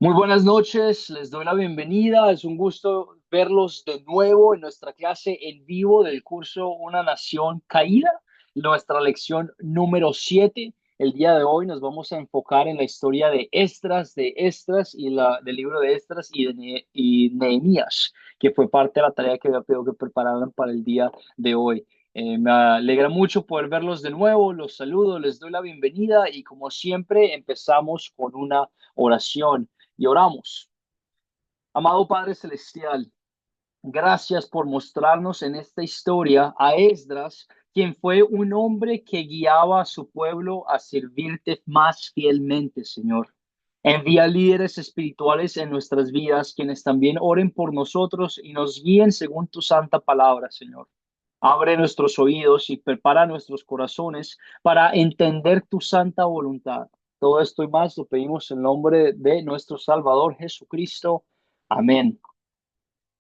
Muy buenas noches, les doy la bienvenida. Es un gusto verlos de nuevo en nuestra clase en vivo del curso Una Nación Caída, nuestra lección número 7. El día de hoy nos vamos a enfocar en la historia de Esdras y del libro de Esdras y Nehemías, que fue parte de la tarea que había pedido que prepararan para el día de hoy. Me alegra mucho poder verlos de nuevo, los saludo, les doy la bienvenida y como siempre empezamos con una oración y oramos. Amado Padre Celestial, gracias por mostrarnos en esta historia a Esdras, quien fue un hombre que guiaba a su pueblo a servirte más fielmente, Señor. Envía líderes espirituales en nuestras vidas, quienes también oren por nosotros y nos guíen según tu santa palabra, Señor. Abre nuestros oídos y prepara nuestros corazones para entender tu santa voluntad. Todo esto y más lo pedimos en nombre de nuestro Salvador Jesucristo. Amén.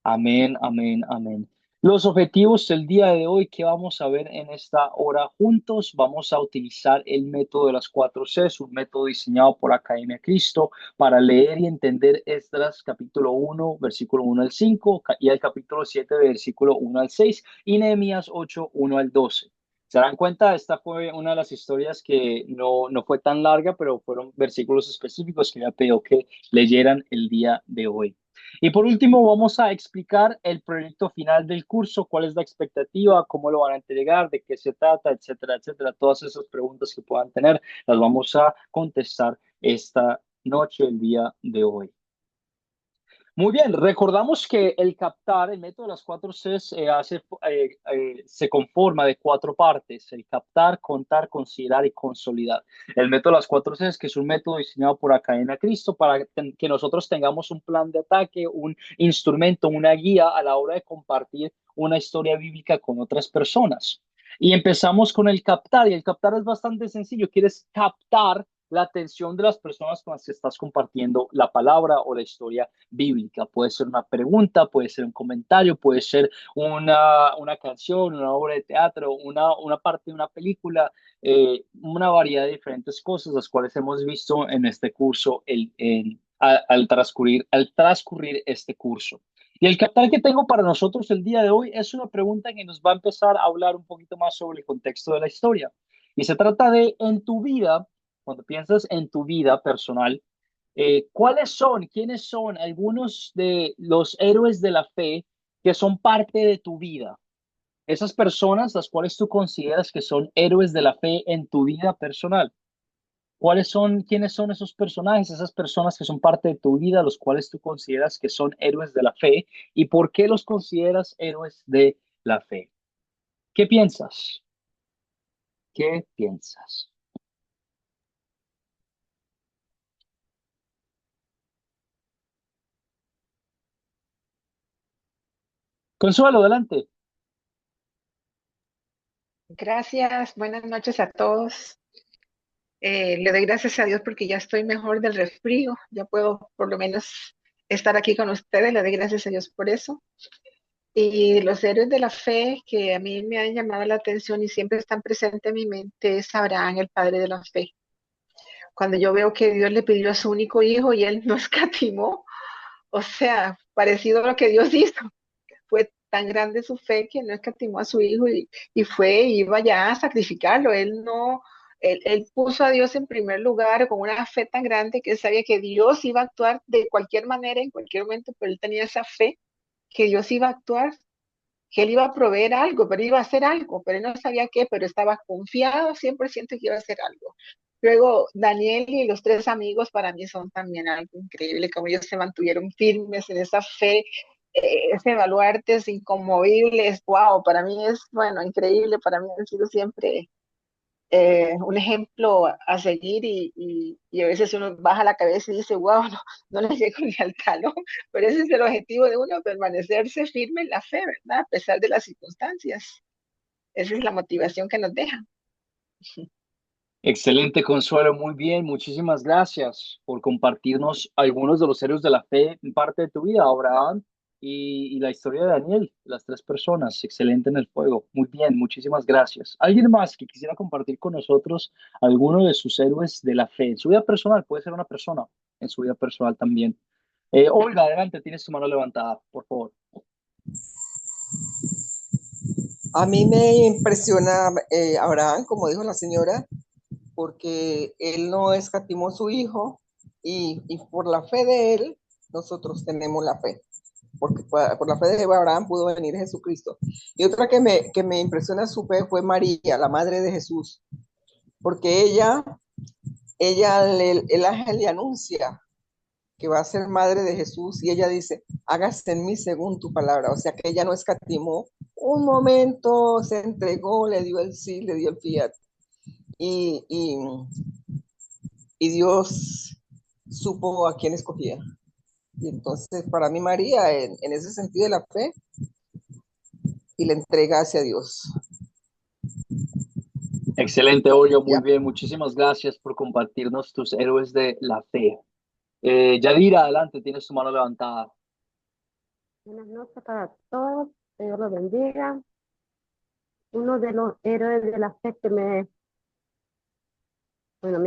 Amén, amén, amén. Los objetivos del día de hoy que vamos a ver en esta hora juntos, vamos a utilizar el método de las 4 Cs, un método diseñado por Academia Cristo para leer y entender Esdras capítulo 1, versículo 1 al 5 y el capítulo 7, versículo 1 al 6 y Nehemías 8, 1 al 12. ¿Se dan cuenta? Esta fue una de las historias que no fue tan larga, pero fueron versículos específicos que me ha pedido que leyeran el día de hoy. Y por último, vamos a explicar el proyecto final del curso, cuál es la expectativa, cómo lo van a entregar, de qué se trata, etcétera, etcétera. Todas esas preguntas que puedan tener, las vamos a contestar esta noche, el día de hoy. Muy bien, recordamos que el método de las 4 Cs, se conforma de 4 partes: el captar, contar, considerar y consolidar. El método de las 4 Cs, que es un método diseñado por Academia Cristo para que nosotros tengamos un plan de ataque, un instrumento, una guía a la hora de compartir una historia bíblica con otras personas. Y empezamos con el captar, y el captar es bastante sencillo. Quieres captar la atención de las personas con las que estás compartiendo la palabra o la historia bíblica. Puede ser una pregunta, puede ser un comentario, puede ser una canción, una obra de teatro, una parte de una película, una variedad de diferentes cosas, las cuales hemos visto en este curso al transcurrir este curso. Y el captar que tengo para nosotros el día de hoy es una pregunta que nos va a empezar a hablar un poquito más sobre el contexto de la historia. Y se trata de, en tu vida, cuando piensas en tu vida personal, quiénes son algunos de los héroes de la fe que son parte de tu vida? Esas personas las cuales tú consideras que son héroes de la fe en tu vida personal. ¿Quiénes son esos personajes, esas personas que son parte de tu vida, los cuales tú consideras que son héroes de la fe y por qué los consideras héroes de la fe? ¿Qué piensas? ¿Qué piensas? Consuelo, adelante. Gracias, buenas noches a todos. Le doy gracias a Dios porque ya estoy mejor del resfrío, ya puedo por lo menos estar aquí con ustedes, le doy gracias a Dios por eso. Y los héroes de la fe que a mí me han llamado la atención y siempre están presentes en mi mente es Abraham, el padre de la fe. Cuando yo veo que Dios le pidió a su único hijo y él no escatimó, o sea, parecido a lo que Dios hizo, fue tan grande su fe que no escatimó a su hijo y iba ya a sacrificarlo. Él no, él puso a Dios en primer lugar con una fe tan grande que él sabía que Dios iba a actuar de cualquier manera, en cualquier momento, pero él tenía esa fe que Dios iba a actuar, que él iba a proveer algo, pero iba a hacer algo, pero él no sabía qué, pero estaba confiado 100% que iba a hacer algo. Luego, Daniel y los 3 amigos para mí son también algo increíble, como ellos se mantuvieron firmes en esa fe, ese baluartes inconmovibles, wow, para mí es, bueno, increíble, para mí han sido siempre un ejemplo a seguir y a veces uno baja la cabeza y dice, wow, no le llego ni al talón, pero ese es el objetivo de uno, permanecerse firme en la fe, ¿verdad? A pesar de las circunstancias. Esa es la motivación que nos deja. Excelente, Consuelo, muy bien. Muchísimas gracias por compartirnos algunos de los héroes de la fe en parte de tu vida, Abraham. y la historia de Daniel, las tres personas, excelente en el fuego. Muy bien, muchísimas gracias. ¿Alguien más que quisiera compartir con nosotros alguno de sus héroes de la fe? En su vida personal, puede ser una persona, en su vida personal también. Olga, adelante, tienes tu mano levantada, por favor. A mí me impresiona Abraham, como dijo la señora, porque él no escatimó a su hijo y por la fe de él, nosotros tenemos la fe. Porque por la fe de Abraham pudo venir Jesucristo. Y otra que me impresiona su fe fue María, la madre de Jesús, porque el ángel le anuncia que va a ser madre de Jesús y ella dice, hágase en mí según tu palabra. O sea que ella no escatimó un momento, se entregó, le dio el sí, le dio el fiat. Y, y, y Dios supo a quién escogía. Y entonces para mí María, en ese sentido de la fe y la entrega hacia Dios. Excelente, Olga, muy Ya. bien. Muchísimas gracias por compartirnos tus héroes de la fe. Yadira, adelante, tienes tu mano levantada. Buenas noches para todos, que Dios los bendiga. Uno de los héroes de la fe que me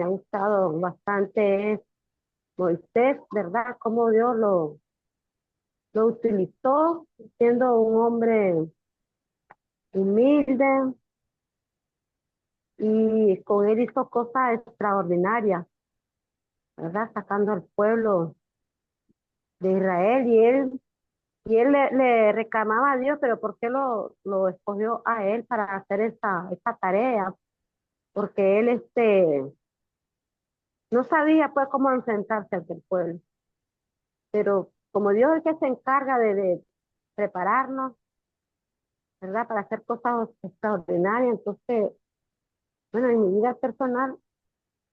ha gustado bastante es Moisés, ¿verdad? Cómo Dios lo utilizó siendo un hombre humilde y con él hizo cosas extraordinarias, ¿verdad? Sacando al pueblo de Israel y él le reclamaba a Dios, pero ¿por qué lo escogió a él para hacer esa tarea? Porque él no sabía pues cómo enfrentarse ante el pueblo, pero como Dios es el que se encarga de prepararnos, ¿verdad? Para hacer cosas extraordinarias, entonces, bueno, en mi vida personal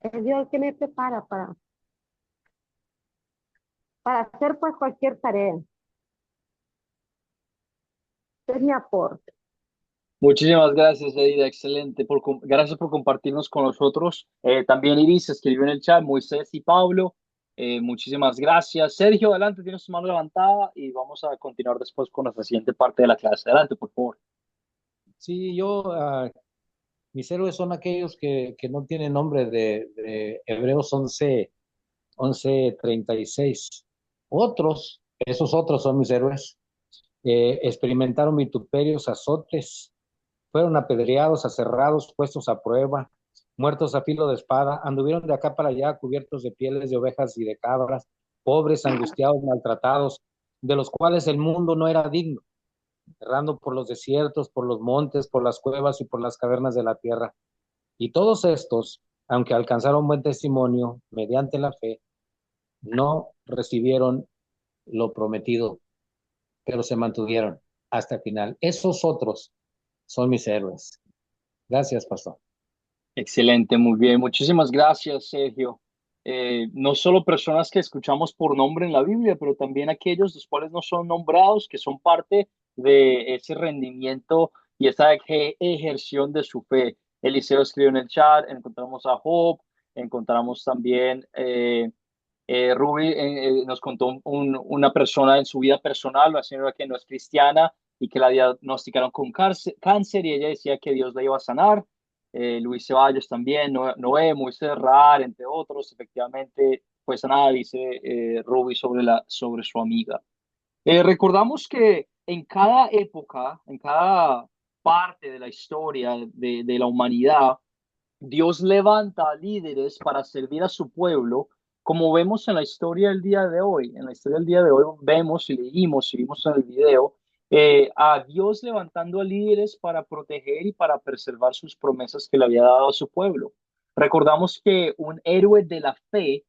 es Dios el que me prepara para hacer pues cualquier tarea. Es mi aporte. Muchísimas gracias, Yadira, excelente. Gracias por compartirnos con nosotros. También Iris escribió en el chat, Moisés y Pablo. Muchísimas gracias. Sergio, adelante, tienes tu mano levantada y vamos a continuar después con nuestra siguiente parte de la clase. Adelante, por favor. Sí, mis héroes son aquellos que no tienen nombre de Hebreos 11:36. Esos otros son mis héroes. Experimentaron vituperios, azotes, fueron apedreados, aserrados, puestos a prueba, muertos a filo de espada, anduvieron de acá para allá cubiertos de pieles de ovejas y de cabras, pobres, angustiados, maltratados, de los cuales el mundo no era digno, errando por los desiertos, por los montes, por las cuevas y por las cavernas de la tierra. Y todos estos, aunque alcanzaron buen testimonio mediante la fe, no recibieron lo prometido, pero se mantuvieron hasta el final. Esos otros son mis héroes. Gracias, pastor. Excelente, muy bien. Muchísimas gracias, Sergio. No solo personas que escuchamos por nombre en la Biblia, pero también aquellos los cuales no son nombrados, que son parte de ese rendimiento y esa ejerción de su fe. Eliseo escribió en el chat, encontramos a Job, encontramos también, Ruby nos contó una persona en su vida personal, una señora que no es cristiana y que la diagnosticaron con cáncer y ella decía que Dios la iba a sanar. Luis Ceballos también, Noé, Moisés Rar, entre otros, efectivamente fue sanada, dice Ruby sobre su amiga. Recordamos que en cada época, en cada parte de la historia de la humanidad, Dios levanta a líderes para servir a su pueblo, como vemos en la historia del día de hoy. En la historia del día de hoy vemos y leímos y vimos en el video a Dios levantando a líderes para proteger y para preservar sus promesas que le había dado a su pueblo. Recordamos que un héroe de la fe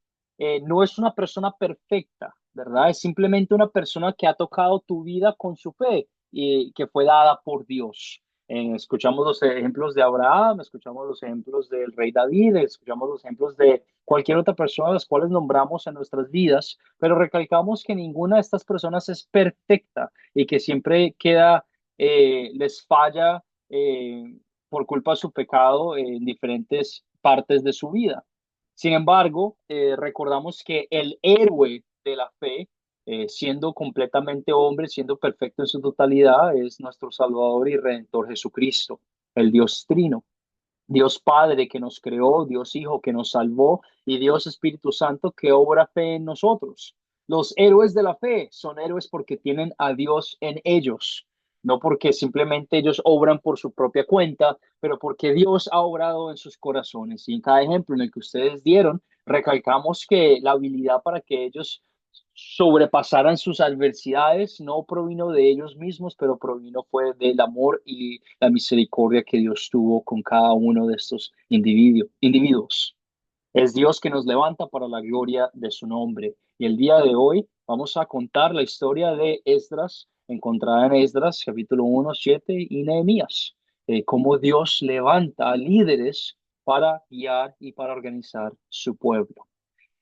no es una persona perfecta, ¿verdad? Es simplemente una persona que ha tocado tu vida con su fe y que fue dada por Dios. Escuchamos los ejemplos de Abraham, escuchamos los ejemplos del rey David, escuchamos los ejemplos de cualquier otra persona, las cuales nombramos en nuestras vidas, pero recalcamos que ninguna de estas personas es perfecta y que siempre les falla por culpa de su pecado en diferentes partes de su vida. Sin embargo, recordamos que el héroe de la fe siendo completamente hombre, siendo perfecto en su totalidad, es nuestro Salvador y Redentor Jesucristo, el Dios Trino. Dios Padre que nos creó, Dios Hijo que nos salvó y Dios Espíritu Santo que obra fe en nosotros. Los héroes de la fe son héroes porque tienen a Dios en ellos, no porque simplemente ellos obran por su propia cuenta, pero porque Dios ha obrado en sus corazones. Y en cada ejemplo en el que ustedes dieron, recalcamos que la habilidad para que ellos sobrepasaran sus adversidades no provino de ellos mismos, pero provino fue del amor y la misericordia que Dios tuvo con cada uno de estos individuos. Es Dios que nos levanta para la gloria de su nombre. Y el día de hoy vamos a contar la historia de Esdras, encontrada en Esdras, capítulo 1, 7 y Nehemías. Cómo Dios levanta a líderes para guiar y para organizar su pueblo.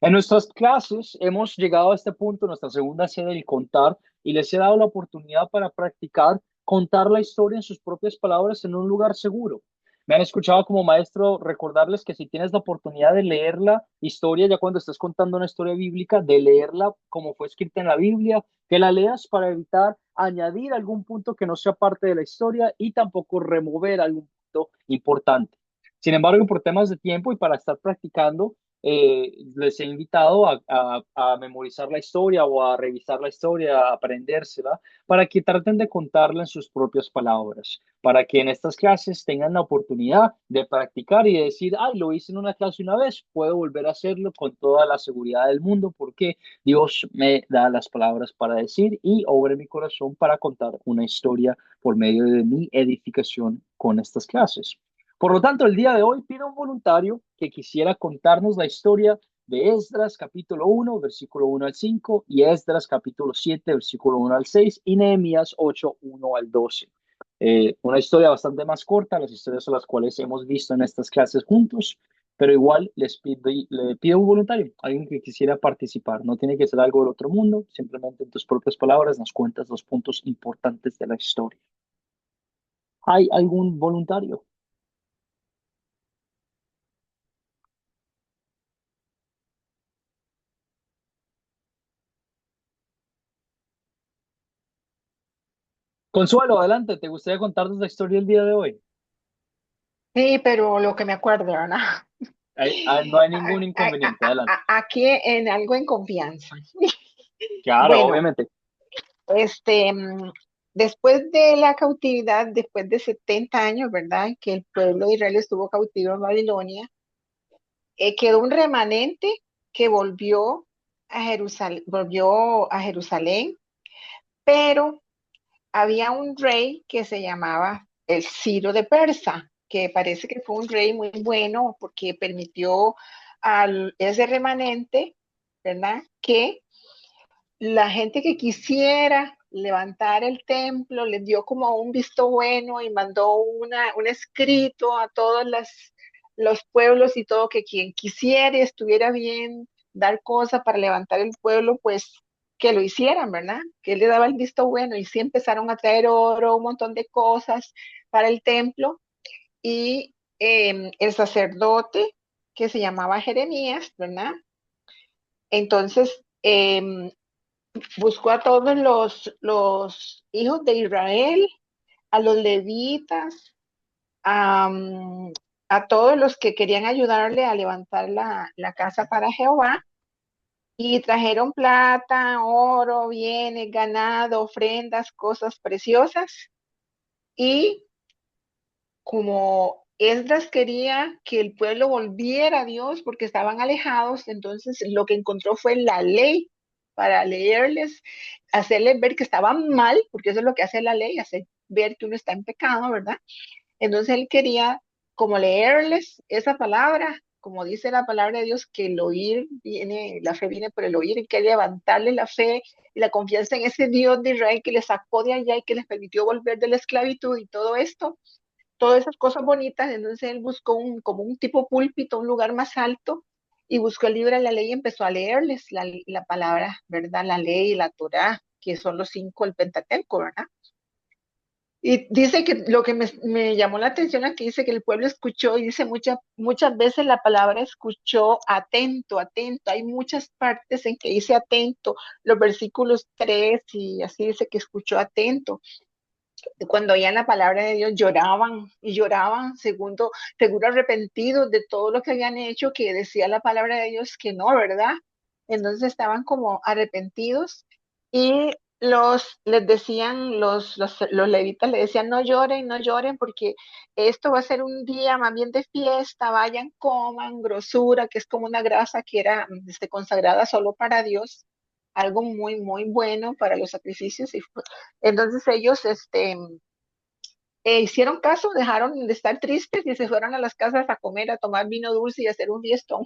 En nuestras clases hemos llegado a este punto, nuestra segunda serie del contar, y les he dado la oportunidad para practicar contar la historia en sus propias palabras en un lugar seguro. Me han escuchado como maestro recordarles que si tienes la oportunidad de leer la historia, ya cuando estés contando una historia bíblica, de leerla como fue escrita en la Biblia, que la leas para evitar añadir algún punto que no sea parte de la historia y tampoco remover algún punto importante. Sin embargo, por temas de tiempo y para estar practicando, les he invitado a memorizar la historia o a revisar la historia, a aprendérsela, para que traten de contarla en sus propias palabras, para que en estas clases tengan la oportunidad de practicar y de decir, ay, lo hice en una clase una vez, puedo volver a hacerlo con toda la seguridad del mundo, porque Dios me da las palabras para decir y obra en mi corazón para contar una historia por medio de mi edificación con estas clases. Por lo tanto, el día de hoy pido a un voluntario que quisiera contarnos la historia de Esdras capítulo 1, versículo 1 al 5, y Esdras capítulo 7, versículo 1 al 6, y Nehemías 8, 1 al 12. Una historia bastante más corta, las historias a las cuales hemos visto en estas clases juntos, pero igual le pido un voluntario, alguien que quisiera participar. No tiene que ser algo del otro mundo, simplemente en tus propias palabras nos cuentas los puntos importantes de la historia. ¿Hay algún voluntario? Consuelo, adelante, ¿te gustaría contarnos la historia del día de hoy? Sí, pero lo que me acuerdo, ¿verdad? No hay ningún inconveniente, adelante. Aquí en algo en confianza. Claro, Bueno, obviamente. este, después de la cautividad, después de 70 años, ¿verdad? Que el pueblo de Israel estuvo cautivo en Babilonia, quedó un remanente que volvió a Jerusalén, pero había un rey que se llamaba el Ciro de Persa, que parece que fue un rey muy bueno porque permitió a ese remanente, ¿verdad? Que la gente que quisiera levantar el templo les dio como un visto bueno y mandó un escrito a todos los pueblos y todo, que quien quisiera y estuviera bien dar cosas para levantar el pueblo, pues que lo hicieran, ¿verdad? Que él le daba el visto bueno y sí empezaron a traer oro, un montón de cosas para el templo y el sacerdote que se llamaba Jeremías, ¿verdad? Entonces, buscó a todos los hijos de Israel, a los levitas, a, a todos los que querían ayudarle a levantar la casa para Jehová, y trajeron plata, oro, bienes, ganado, ofrendas, cosas preciosas. Y como Esdras quería que el pueblo volviera a Dios porque estaban alejados, entonces lo que encontró fue la ley para leerles, hacerles ver que estaban mal, porque eso es lo que hace la ley, hacer ver que uno está en pecado, ¿verdad? Entonces él quería como leerles esa palabra, como dice la palabra de Dios, que el oír viene, la fe viene por el oír, y que levantarle la fe y la confianza en ese Dios de Israel que les sacó de allá y que les permitió volver de la esclavitud y todo esto, todas esas cosas bonitas. Entonces él buscó como un tipo púlpito, un lugar más alto, y buscó el libro de la ley y empezó a leerles la palabra, ¿verdad? La ley y la Torá, que son los cinco, el Pentateuco, ¿verdad? Y dice que lo que me llamó la atención aquí dice que el pueblo escuchó y dice muchas veces la palabra escuchó atento, atento. Hay muchas partes en que dice atento, los versículos 3 y así dice que escuchó atento. Cuando oían la palabra de Dios lloraban y lloraban, seguro arrepentidos de todo lo que habían hecho, que decía la palabra de Dios que no, ¿verdad? Entonces estaban como arrepentidos y les decían, los levitas le decían, no lloren, no lloren, porque esto va a ser un día más bien de fiesta, vayan, coman grosura, que es como una grasa que era consagrada solo para Dios, algo muy, muy bueno para los sacrificios. Entonces ellos hicieron caso, dejaron de estar tristes y se fueron a las casas a comer, a tomar vino dulce y a hacer un fiestón,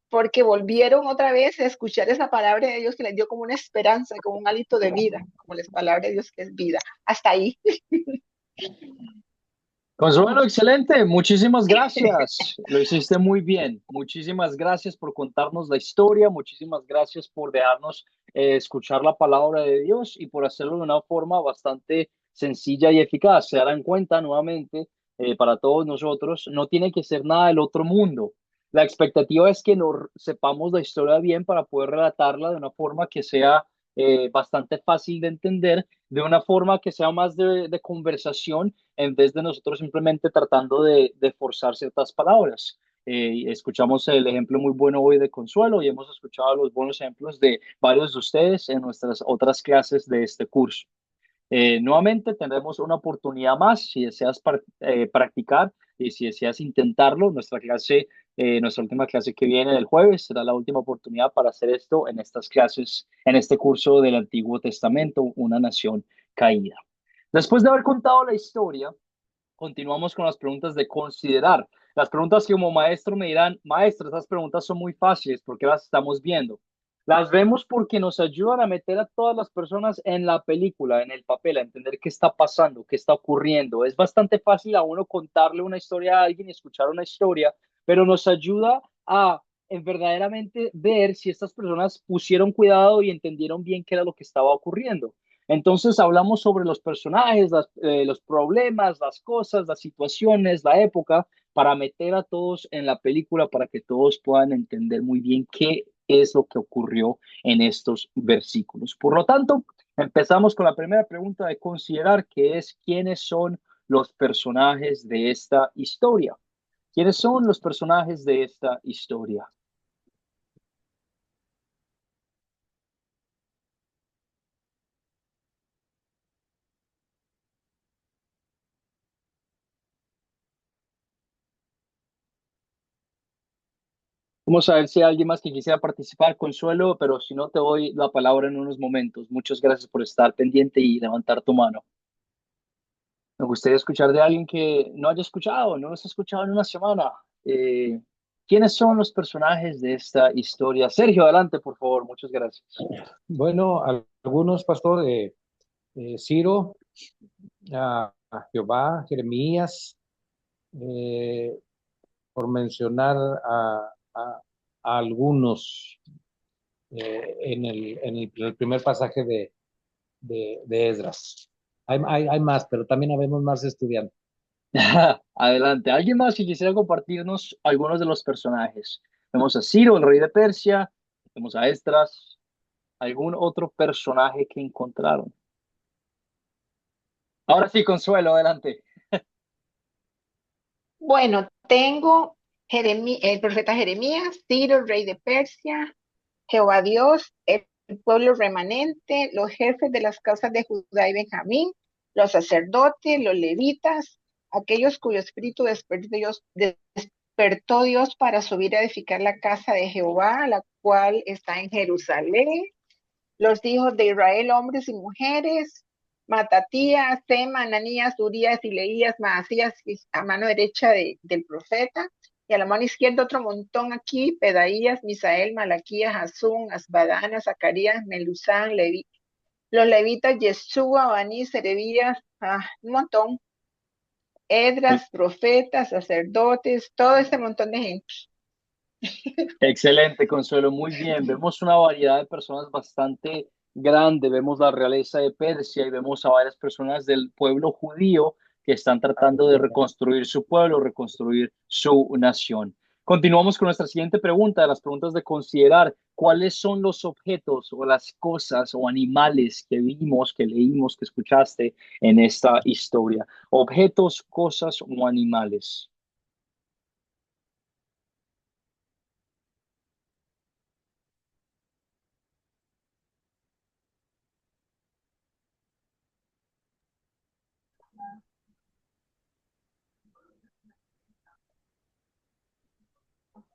porque volvieron otra vez a escuchar esa palabra de Dios que les dio como una esperanza, como un hálito de vida, como la palabra de Dios que es vida. Hasta ahí. Consuelo, excelente. Muchísimas gracias. Lo hiciste muy bien. Muchísimas gracias por contarnos la historia. Muchísimas gracias por dejarnos escuchar la palabra de Dios y por hacerlo de una forma bastante sencilla y eficaz. Se darán cuenta nuevamente, para todos nosotros, no tiene que ser nada del otro mundo. La expectativa es que nos sepamos la historia bien para poder relatarla de una forma que sea bastante fácil de entender, de una forma que sea más de conversación en vez de nosotros simplemente tratando de forzar ciertas palabras. Escuchamos el ejemplo muy bueno hoy de Consuelo y hemos escuchado los buenos ejemplos de varios de ustedes en nuestras otras clases de este curso. Nuevamente tendremos una oportunidad más si deseas practicar y si deseas intentarlo. Nuestra última clase que viene del jueves será la última oportunidad para hacer esto en estas clases, en este curso del Antiguo Testamento, una nación caída. Después de haber contado la historia, continuamos con las preguntas de considerar. Las preguntas que como maestro me dirán, maestro, esas preguntas son muy fáciles, ¿por qué las estamos viendo? Las vemos porque nos ayudan a meter a todas las personas en la película, en el papel, a entender qué está pasando, qué está ocurriendo. Es bastante fácil a uno contarle una historia a alguien y escuchar una historia, pero nos ayuda a en verdaderamente ver si estas personas pusieron cuidado y entendieron bien qué era lo que estaba ocurriendo. Entonces hablamos sobre los personajes, los problemas, las cosas, las situaciones, la época, para meter a todos en la película, para que todos puedan entender muy bien qué es lo que ocurrió en estos versículos. Por lo tanto, empezamos con la primera pregunta de considerar, que es quiénes son los personajes de esta historia. ¿Quiénes son los personajes de esta historia? Vamos a ver si hay alguien más que quisiera participar, Consuelo, pero si no, te doy la palabra en unos momentos. Muchas gracias por estar pendiente y levantar tu mano. Me gustaría escuchar de alguien que no haya escuchado, no los ha escuchado en una semana. Eh, ¿Quiénes son los personajes de esta historia? Sergio, adelante, por favor. Muchas gracias. Bueno, algunos, pastor, Ciro, a Jehová, Jeremías, eh, por mencionar a algunos en el primer pasaje de Esdras. Hay más, pero también habemos más estudiantes. Adelante. ¿Alguien más que quisiera compartirnos algunos de los personajes? Vemos a Ciro, el rey de Persia. Vemos a Esdras. ¿Algún otro personaje que encontraron? Ahora sí, Consuelo, adelante. Bueno, tengo el profeta Jeremías, Ciro, el rey de Persia, Jehová Dios, el pueblo remanente, los jefes de las casas de Judá y Benjamín, los sacerdotes, los levitas, aquellos cuyo espíritu despertó Dios para subir a edificar la casa de Jehová, la cual está en Jerusalén, los hijos de Israel, hombres y mujeres, Matatías, Sema, Ananías, Urías y Leías, Maasías, a mano derecha del profeta, y a la mano izquierda otro montón aquí, Pedaías, Misael, Malaquías, Hasún, Asbadana, Zacarías, Melusán, los levitas, Yeshua, Baní, Serebías, un montón, Edras, profetas, sacerdotes, todo ese montón de gente. Excelente, Consuelo, muy bien. Vemos una variedad de personas bastante grande, vemos la realeza de Persia y vemos a varias personas del pueblo judío que están tratando de reconstruir su pueblo, reconstruir su nación. Continuamos con nuestra siguiente pregunta, de las preguntas de considerar cuáles son los objetos o las cosas o animales que vimos, que leímos, que escuchaste en esta historia. Objetos, cosas o animales.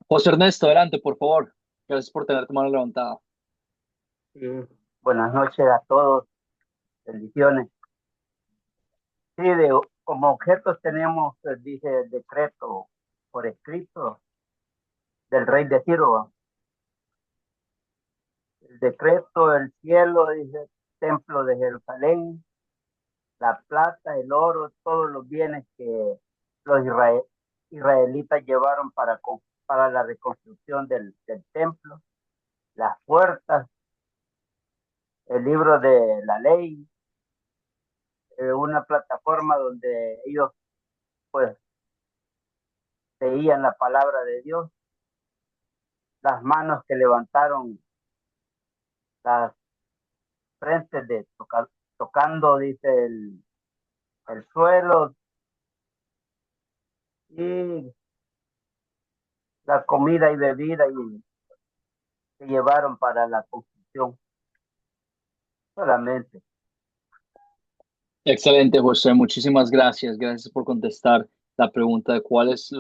José Ernesto, adelante, por favor. Gracias por tener tu mano levantada. Sí, buenas noches a todos, bendiciones. Sí, como objetos tenemos, dice, el decreto por escrito del rey de Ciro. El decreto del cielo, dice, templo de Jerusalén, la plata, el oro, todos los bienes que los israelitas llevaron para la reconstrucción del templo, las puertas, el libro de la ley, una plataforma donde ellos pues veían la palabra de Dios, las manos que levantaron las frentes tocando, dice, el suelo, y la comida y bebida que llevaron para la construcción solamente. Excelente, José. Muchísimas gracias. Gracias por contestar la pregunta de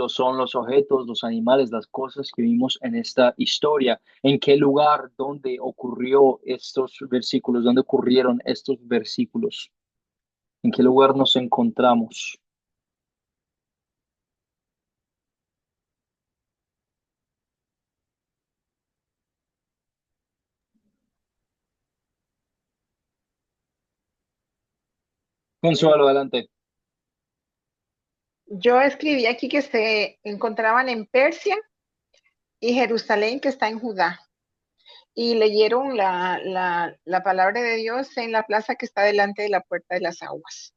son los objetos, los animales, las cosas que vimos en esta historia. ¿En qué lugar, dónde ocurrió estos versículos? ¿Dónde ocurrieron estos versículos? ¿En qué lugar nos encontramos? Consuelo, adelante. Yo escribí aquí que se encontraban en Persia y Jerusalén, que está en Judá. Y leyeron la palabra de Dios en la plaza que está delante de la puerta de las aguas.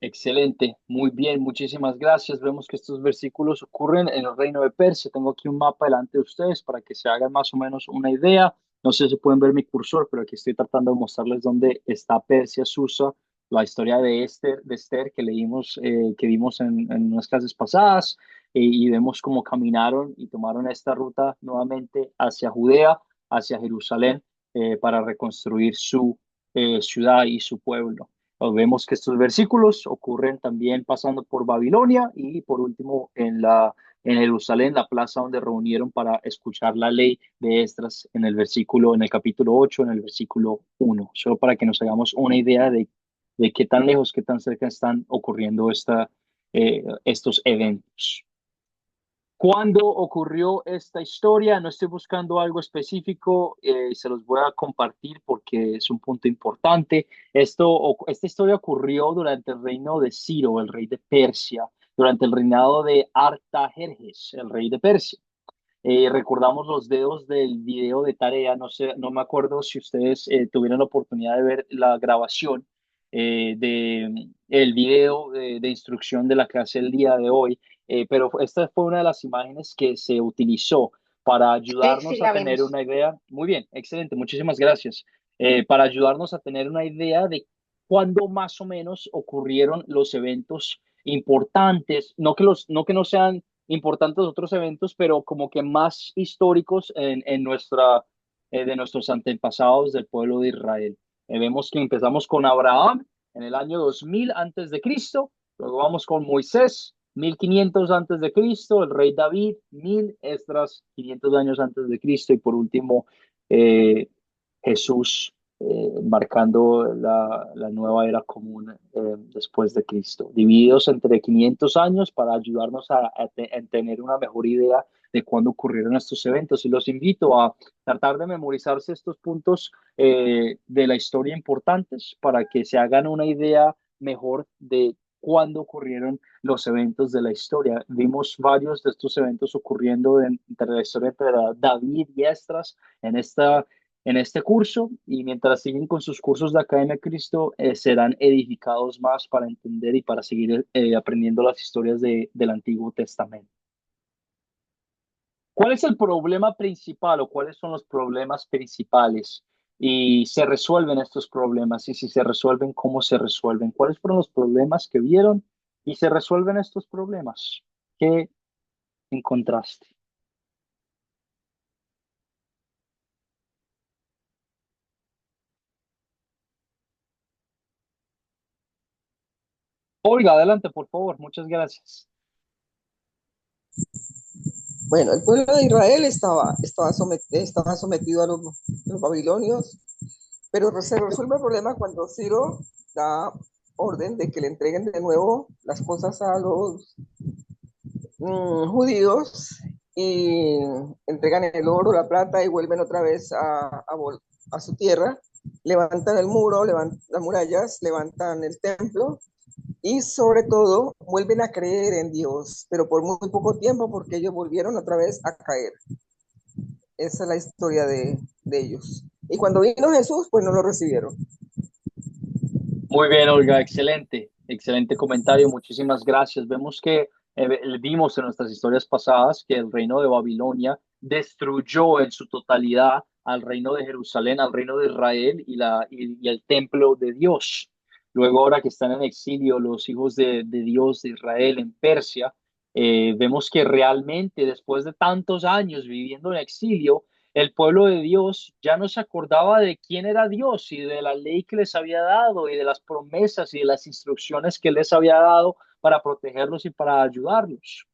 Excelente, muy bien, muchísimas gracias. Vemos que estos versículos ocurren en el reino de Persia. Tengo aquí un mapa delante de ustedes para que se hagan más o menos una idea. No sé si pueden ver mi cursor, pero aquí estoy tratando de mostrarles dónde está Persia, Susa, la historia de Esther que vimos en unas clases pasadas, y vemos cómo caminaron y tomaron esta ruta nuevamente hacia Judea, hacia Jerusalén, para reconstruir su ciudad y su pueblo. Vemos que estos versículos ocurren también pasando por Babilonia y por último en Jerusalén, la plaza donde reunieron para escuchar la ley de Esdras en el capítulo 8, en el versículo 1. Solo para que nos hagamos una idea de qué tan lejos, qué tan cerca están ocurriendo estos eventos. ¿Cuándo ocurrió esta historia? No estoy buscando algo específico, se los voy a compartir porque es un punto importante. Esta historia ocurrió durante el reino de Ciro, el rey de Persia, durante el reinado de Artajerjes, el rey de Persia. Recordamos los dedos del video de tarea, no sé, no me acuerdo si ustedes tuvieron la oportunidad de ver la grabación de el video de instrucción de la clase el día de hoy, pero esta fue una de las imágenes que se utilizó para Sí, ayudarnos a la tener vemos. una idea. Muy bien, excelente, muchísimas gracias. Para ayudarnos a tener una idea de cuándo más o menos ocurrieron los eventos importantes, no que no sean importantes otros eventos, pero como que más históricos de nuestros antepasados del pueblo de Israel. Vemos que empezamos con Abraham en el año 2000 antes de Cristo, luego vamos con Moisés, 1500 antes de Cristo, el rey David, 1000 Esdras, 500 años antes de Cristo, y por último eh, Jesús, marcando la nueva era común después de Cristo, divididos entre 500 años para ayudarnos a tener una mejor idea de cuándo ocurrieron estos eventos. Y los invito a tratar de memorizarse estos puntos de la historia importantes para que se hagan una idea mejor de cuándo ocurrieron los eventos de la historia. Vimos varios de estos eventos ocurriendo entre la historia entre David y Esdras en esta en este curso y mientras siguen con sus cursos de Academia de Cristo, serán edificados más para entender y para seguir aprendiendo las historias del Antiguo Testamento. ¿Cuál es el problema principal o cuáles son los problemas principales? Y se resuelven estos problemas y si se resuelven, ¿cómo se resuelven? ¿Cuáles fueron los problemas que vieron y se resuelven estos problemas? ¿Qué encontraste? Olga, adelante, por favor. Muchas gracias. Bueno, el pueblo de Israel estaba sometido a los babilonios, pero se resuelve el problema cuando Ciro da orden de que le entreguen de nuevo las cosas a los judíos y entregan el oro, la plata y vuelven otra vez a su tierra, levantan el muro, levantan las murallas, levantan el templo y sobre todo vuelven a creer en Dios, pero por muy poco tiempo porque ellos volvieron otra vez a caer. Esa es la historia de ellos. Y cuando vino Jesús, pues no lo recibieron. Muy bien, Olga, excelente, excelente comentario, muchísimas gracias. Vemos que vimos en nuestras historias pasadas que el reino de Babilonia destruyó en su totalidad al reino de Jerusalén, al reino de Israel y el templo de Dios. Luego, ahora que están en exilio los hijos de Dios de Israel en Persia, vemos que realmente después de tantos años viviendo en exilio, el pueblo de Dios ya no se acordaba de quién era Dios y de la ley que les había dado y de las promesas y de las instrucciones que les había dado para protegerlos y para ayudarlos.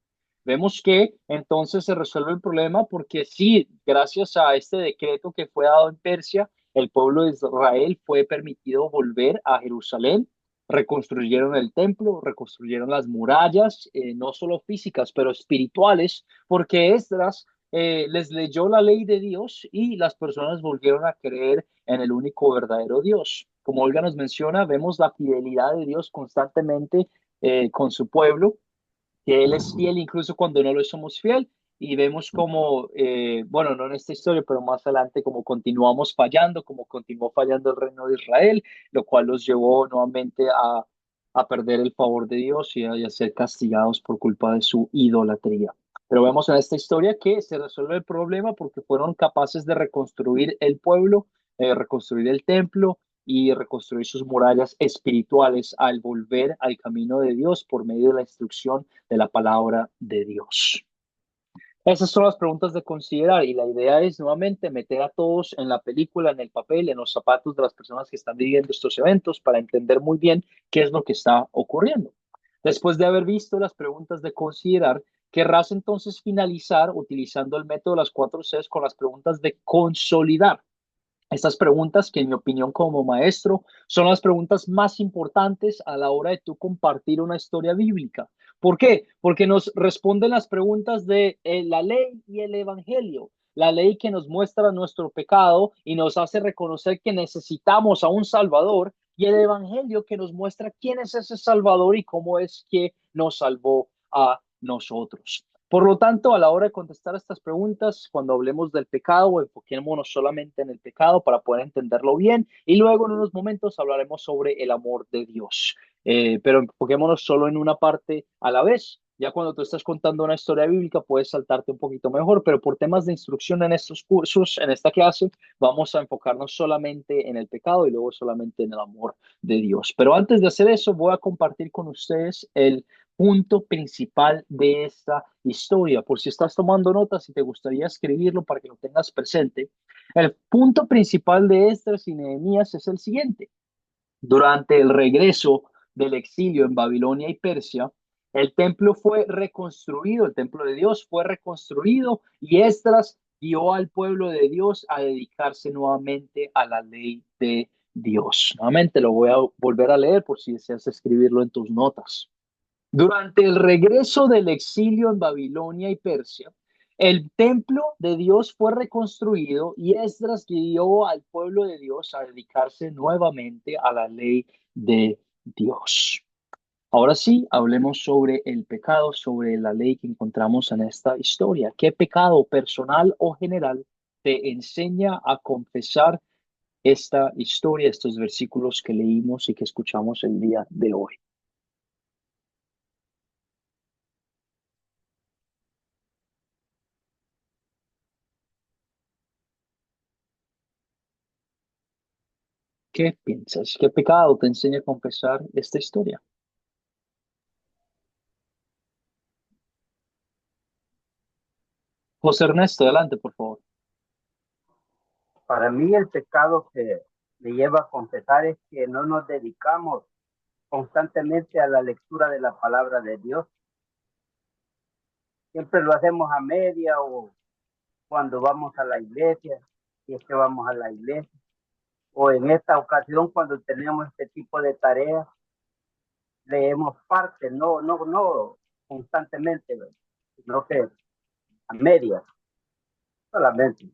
Vemos que entonces se resuelve el problema porque sí, gracias a este decreto que fue dado en Persia, el pueblo de Israel fue permitido volver a Jerusalén, reconstruyeron el templo, reconstruyeron las murallas, no solo físicas, pero espirituales, porque Esdras les leyó la ley de Dios y las personas volvieron a creer en el único verdadero Dios. Como Olga nos menciona, vemos la fidelidad de Dios constantemente con su pueblo, que Él es fiel incluso cuando no lo somos fiel. Y vemos como, bueno, no en esta historia, pero más adelante, como continuamos fallando, como continuó fallando el reino de Israel, lo cual los llevó nuevamente a perder el favor de Dios y a ser castigados por culpa de su idolatría. Pero vemos en esta historia que se resuelve el problema porque fueron capaces de reconstruir el pueblo, reconstruir el templo y reconstruir sus murallas espirituales al volver al camino de Dios por medio de la instrucción de la palabra de Dios. Esas son las preguntas de considerar y la idea es nuevamente meter a todos en la película, en el papel, en los zapatos de las personas que están viviendo estos eventos para entender muy bien qué es lo que está ocurriendo. Después de haber visto las preguntas de considerar, querrás entonces finalizar utilizando el método de las 4 Cs con las preguntas de consolidar. Estas preguntas, que en mi opinión como maestro, son las preguntas más importantes a la hora de tú compartir una historia bíblica. ¿Por qué? Porque nos responden las preguntas de la ley y el evangelio. La ley que nos muestra nuestro pecado y nos hace reconocer que necesitamos a un Salvador, y el evangelio que nos muestra quién es ese Salvador y cómo es que nos salvó a nosotros. Por lo tanto, a la hora de contestar estas preguntas, cuando hablemos del pecado, enfoquémonos solamente en el pecado para poder entenderlo bien y luego en unos momentos hablaremos sobre el amor de Dios. Pero enfoquémonos solo en una parte a la vez. Ya cuando tú estás contando una historia bíblica puedes saltarte un poquito mejor, pero por temas de instrucción en estos cursos, en esta clase, vamos a enfocarnos solamente en el pecado y luego solamente en el amor de Dios. Pero antes de hacer eso, voy a compartir con ustedes el punto principal de esta historia. Por si estás tomando notas y te gustaría escribirlo para que lo tengas presente, el punto principal de Esdras y Nehemías es el siguiente. Durante el regreso del exilio en Babilonia y Persia, el templo fue reconstruido, el templo de Dios fue reconstruido y Esdras guió al pueblo de Dios a dedicarse nuevamente a la ley de Dios. Nuevamente lo voy a volver a leer por si deseas escribirlo en tus notas. Durante el regreso del exilio en Babilonia y Persia, el templo de Dios fue reconstruido y Esdras guió al pueblo de Dios a dedicarse nuevamente a la ley de Dios. Ahora sí, hablemos sobre el pecado, sobre la ley que encontramos en esta historia. ¿Qué pecado, personal o general, te enseña a confesar esta historia, estos versículos que leímos y que escuchamos el día de hoy? ¿Qué piensas? ¿Qué pecado te enseña a confesar esta historia? José Ernesto, adelante, por favor. Para mí el pecado que me lleva a confesar es que no nos dedicamos constantemente a la lectura de la palabra de Dios. Siempre lo hacemos a media o cuando vamos a la iglesia, si es que vamos a la iglesia, o en esta ocasión cuando tenemos este tipo de tareas, leemos parte, no constantemente, sino que a medias solamente.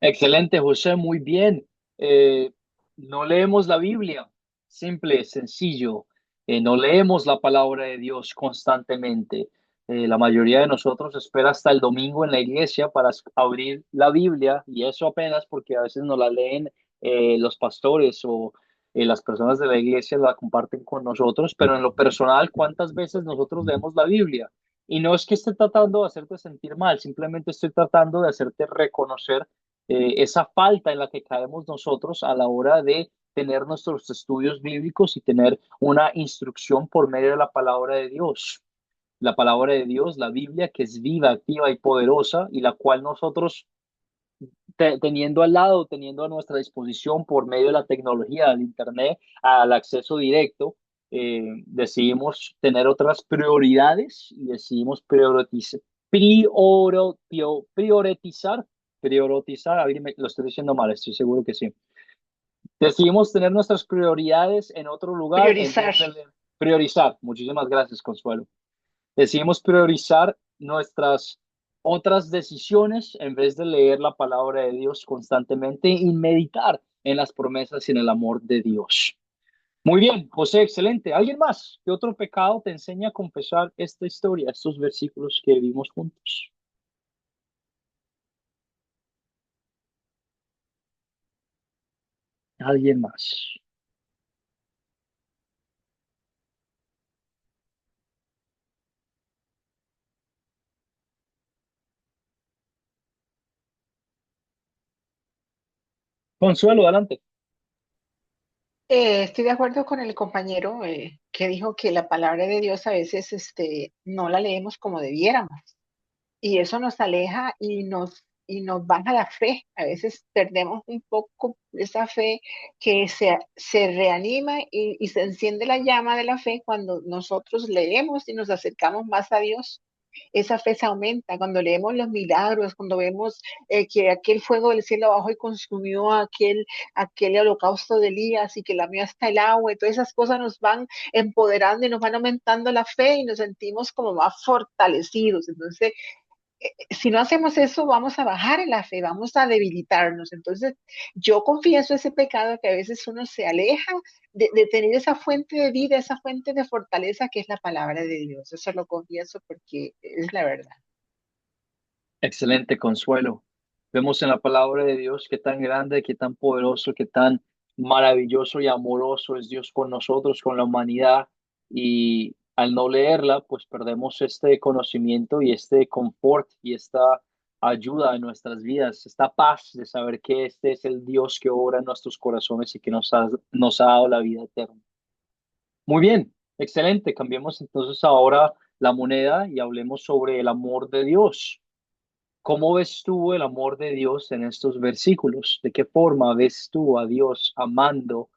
Excelente, José, muy bien. Eh, no leemos la Biblia, simple, sencillo. No leemos la palabra de Dios constantemente. La mayoría de nosotros espera hasta el domingo en la iglesia para abrir la Biblia y eso apenas porque a veces no la leen los pastores o las personas de la iglesia la comparten con nosotros, pero en lo personal, ¿cuántas veces nosotros leemos la Biblia? Y no es que esté tratando de hacerte sentir mal, simplemente estoy tratando de hacerte reconocer esa falta en la que caemos nosotros a la hora de tener nuestros estudios bíblicos y tener una instrucción por medio de la palabra de Dios. La palabra de Dios, la Biblia, que es viva, activa y poderosa y la cual nosotros teniendo al lado, teniendo a nuestra disposición por medio de la tecnología, del Internet, al acceso directo, decidimos tener otras prioridades y decidimos priorizar, alguien lo estoy diciendo mal, estoy seguro que sí. Decidimos tener nuestras prioridades en otro lugar en Priorizar. vez de priorizar. Muchísimas gracias, Consuelo. Decidimos priorizar nuestras otras decisiones en vez de leer la palabra de Dios constantemente y meditar en las promesas y en el amor de Dios. Muy bien, José, excelente. ¿Alguien más? ¿Qué otro pecado te enseña a confesar esta historia, estos versículos que vimos juntos? ¿Alguien más? Consuelo, adelante. Estoy de acuerdo con el compañero que dijo que la palabra de Dios a veces no la leemos como debiéramos y eso nos aleja y nos baja la fe. A veces perdemos un poco esa fe que se reanima y se enciende la llama de la fe cuando nosotros leemos y nos acercamos más a Dios. Esa fe se aumenta cuando leemos los milagros, cuando vemos que aquel fuego del cielo bajó y consumió aquel holocausto de Elías y que lamió hasta el agua, y todas esas cosas nos van empoderando y nos van aumentando la fe y nos sentimos como más fortalecidos. Entonces, si no hacemos eso, vamos a bajar en la fe, vamos a debilitarnos. Entonces, yo confieso ese pecado que a veces uno se aleja de tener esa fuente de vida, esa fuente de fortaleza que es la palabra de Dios. Eso lo confieso porque es la verdad. Excelente, Consuelo. Vemos en la palabra de Dios qué tan grande, qué tan poderoso, qué tan maravilloso y amoroso es Dios con nosotros, con la humanidad. Y al no leerla, pues perdemos este conocimiento y este confort y esta ayuda en nuestras vidas, esta paz de saber que este es el Dios que obra en nuestros corazones y que nos ha dado la vida eterna. Muy bien, excelente. Cambiemos entonces ahora la moneda y hablemos sobre el amor de Dios. ¿Cómo ves tú el amor de Dios en estos versículos? ¿De qué forma ves tú a Dios amando,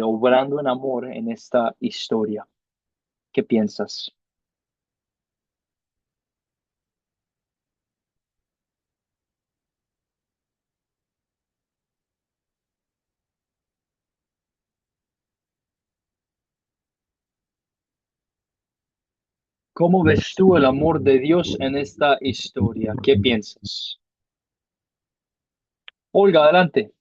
obrando en amor en esta historia? ¿Qué piensas? ¿Cómo ves tú el amor de Dios en esta historia? ¿Qué piensas? Olga, adelante.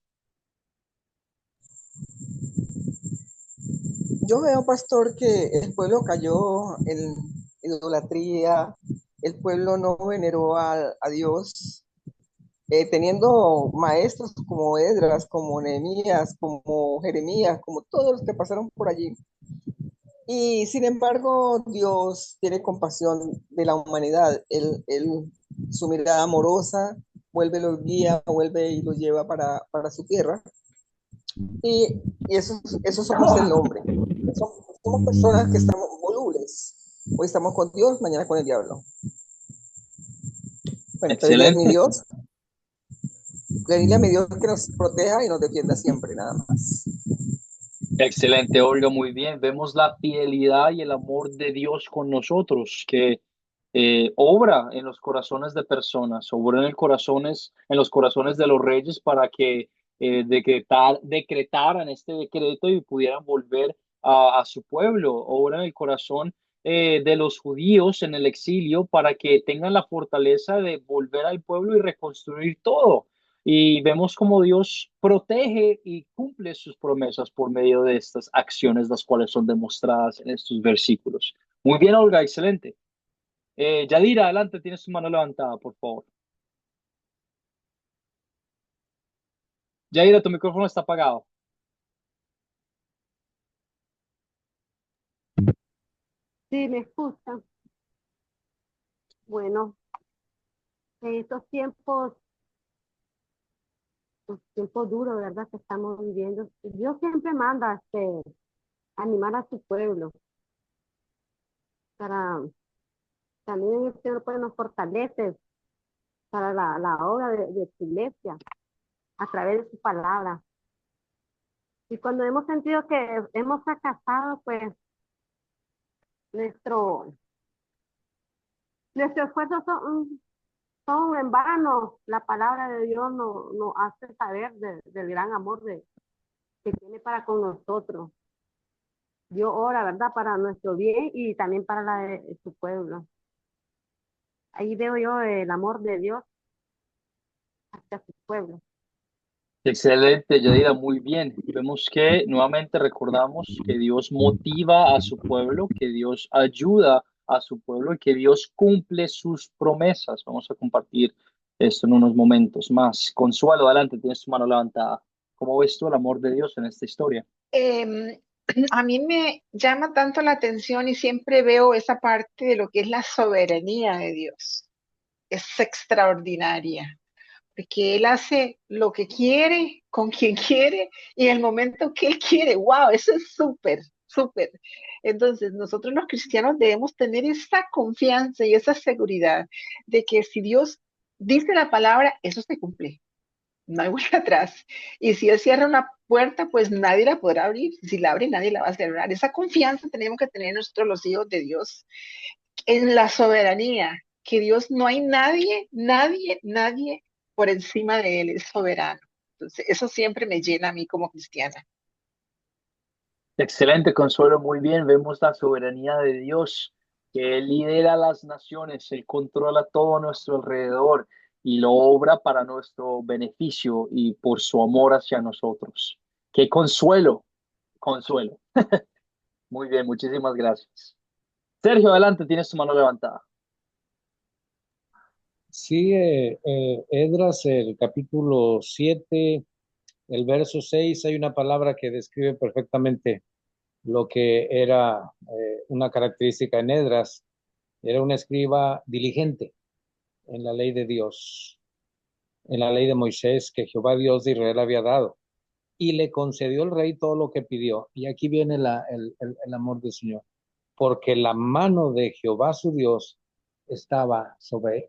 Yo veo, pastor, que el pueblo cayó en idolatría, el pueblo no veneró a Dios, teniendo maestros como Esdras, como Nehemías, como Jeremías, como todos los que pasaron por allí. Y sin embargo, Dios tiene compasión de la humanidad. Su mirada amorosa vuelve, los guía, vuelve y los lleva para su tierra. Y eso somos el hombre. Somos personas que estamos volubles. Hoy estamos con Dios, mañana con el diablo. Bueno, pedirle a mi Excelente. Dios, pedirle a mi Dios que nos proteja y nos defienda siempre, nada más. Excelente, Olga, muy bien. Vemos la fidelidad y el amor de Dios con nosotros, que obra en los corazones de personas, obra en los corazones de los reyes para que decretaran este decreto y pudieran volver a su pueblo. Obra en el corazón de los judíos en el exilio para que tengan la fortaleza de volver al pueblo y reconstruir todo. Y vemos cómo Dios protege y cumple sus promesas por medio de estas acciones, las cuales son demostradas en estos versículos. Muy bien, Olga, excelente. Yadira, adelante, tienes tu mano levantada, por favor. Yadira, tu micrófono está apagado. Sí, me escuchan. Bueno, en estos tiempos, los tiempos duros, ¿verdad? Que estamos viviendo, Dios siempre manda animar a su pueblo para también el Señor pues, nos fortalece para la obra de su iglesia a través de su palabra. Y cuando hemos sentido que hemos fracasado, pues nuestro, nuestros esfuerzos son en vano. La palabra de Dios nos hace saber del gran amor que tiene para con nosotros. Dios ora, ¿verdad? Para nuestro bien y también para la de su pueblo. Ahí veo yo el amor de Dios hacia su pueblo. Excelente, Yadira, muy bien. Vemos que nuevamente recordamos que Dios motiva a su pueblo, que Dios ayuda a su pueblo y que Dios cumple sus promesas. Vamos a compartir esto en unos momentos más. Consuelo, adelante, tienes tu mano levantada. ¿Cómo ves tú el amor de Dios en esta historia? Em, a mí me llama tanto la atención y siempre veo esa parte de lo que es la soberanía de Dios. Es extraordinaria, porque Él hace lo que quiere, con quien quiere y en el momento que Él quiere. ¡Wow! Eso es súper, súper. Entonces, nosotros los cristianos debemos tener esa confianza y esa seguridad de que si Dios dice la palabra, eso se cumple. No hay vuelta atrás. Y si Él cierra una puerta, pues nadie la podrá abrir. Si la abre, nadie la va a cerrar. Esa confianza tenemos que tener nosotros los hijos de Dios en la soberanía, que Dios no hay nadie, nadie, nadie por encima de Él, es soberano. Entonces, eso siempre me llena a mí como cristiana. Excelente, Consuelo, muy bien. Vemos la soberanía de Dios, que Él lidera las naciones, Él controla todo a nuestro alrededor y lo obra para nuestro beneficio y por su amor hacia nosotros. Qué consuelo, consuelo. Muy bien, muchísimas gracias. Sergio, adelante, tienes tu mano levantada. Sí, Esdras, el capítulo 7, el verso 6, hay una palabra que describe perfectamente lo que era una característica en Esdras. Era un escriba diligente en la ley de Dios, en la ley de Moisés que Jehová Dios de Israel había dado. Y le concedió el rey todo lo que pidió. Y aquí viene el amor del Señor. Porque la mano de Jehová su Dios estaba sobre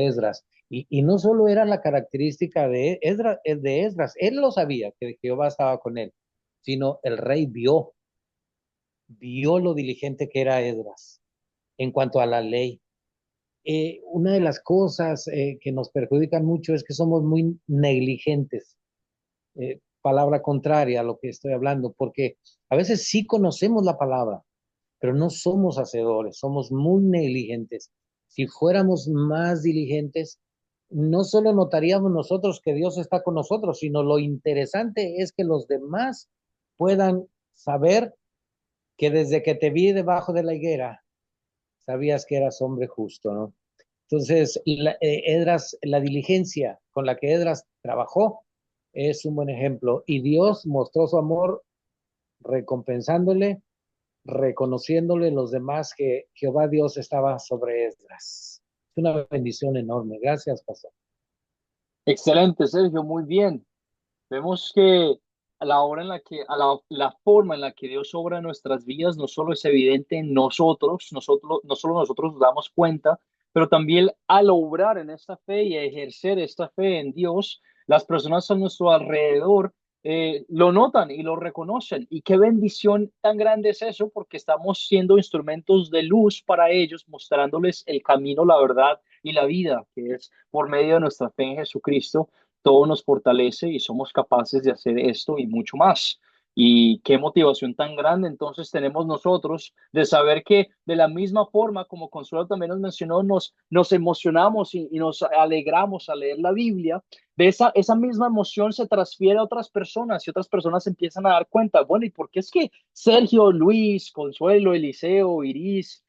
Esdras. Y no solo era la característica de Esdras, él lo sabía, que Jehová estaba con él, sino el rey vio lo diligente que era Esdras en cuanto a la ley. Una de las cosas que nos perjudican mucho es que somos muy negligentes, palabra contraria a lo que estoy hablando, porque a veces sí conocemos la palabra, pero no somos hacedores, somos muy negligentes. Si fuéramos más diligentes, no solo notaríamos nosotros que Dios está con nosotros, sino lo interesante es que los demás puedan saber que desde que te vi debajo de la higuera, sabías que eras hombre justo, ¿no? Entonces, Esdras, la diligencia con la que Esdras trabajó es un buen ejemplo. Y Dios mostró su amor recompensándole, reconociéndole los demás que Jehová Dios estaba sobre Esdras. Es una bendición enorme. Gracias, pastor. Excelente, Sergio, muy bien. Vemos que a la hora en la que, la forma en la que Dios obra en nuestras vidas no solo es evidente en nosotros, no solo nosotros nos damos cuenta, pero también al obrar en esta fe y a ejercer esta fe en Dios, las personas a nuestro alrededor lo notan y lo reconocen. Y qué bendición tan grande es eso, porque estamos siendo instrumentos de luz para ellos, mostrándoles el camino, la verdad y la vida, que es por medio de nuestra fe en Jesucristo todo nos fortalece y somos capaces de hacer esto y mucho más. Y qué motivación tan grande entonces tenemos nosotros de saber que de la misma forma como Consuelo también nos mencionó, nos emocionamos y nos alegramos al leer la Biblia, de esa misma emoción se transfiere a otras personas y otras personas empiezan a dar cuenta, bueno, ¿y por qué es que Sergio, Luis, Consuelo, Eliseo, Iris,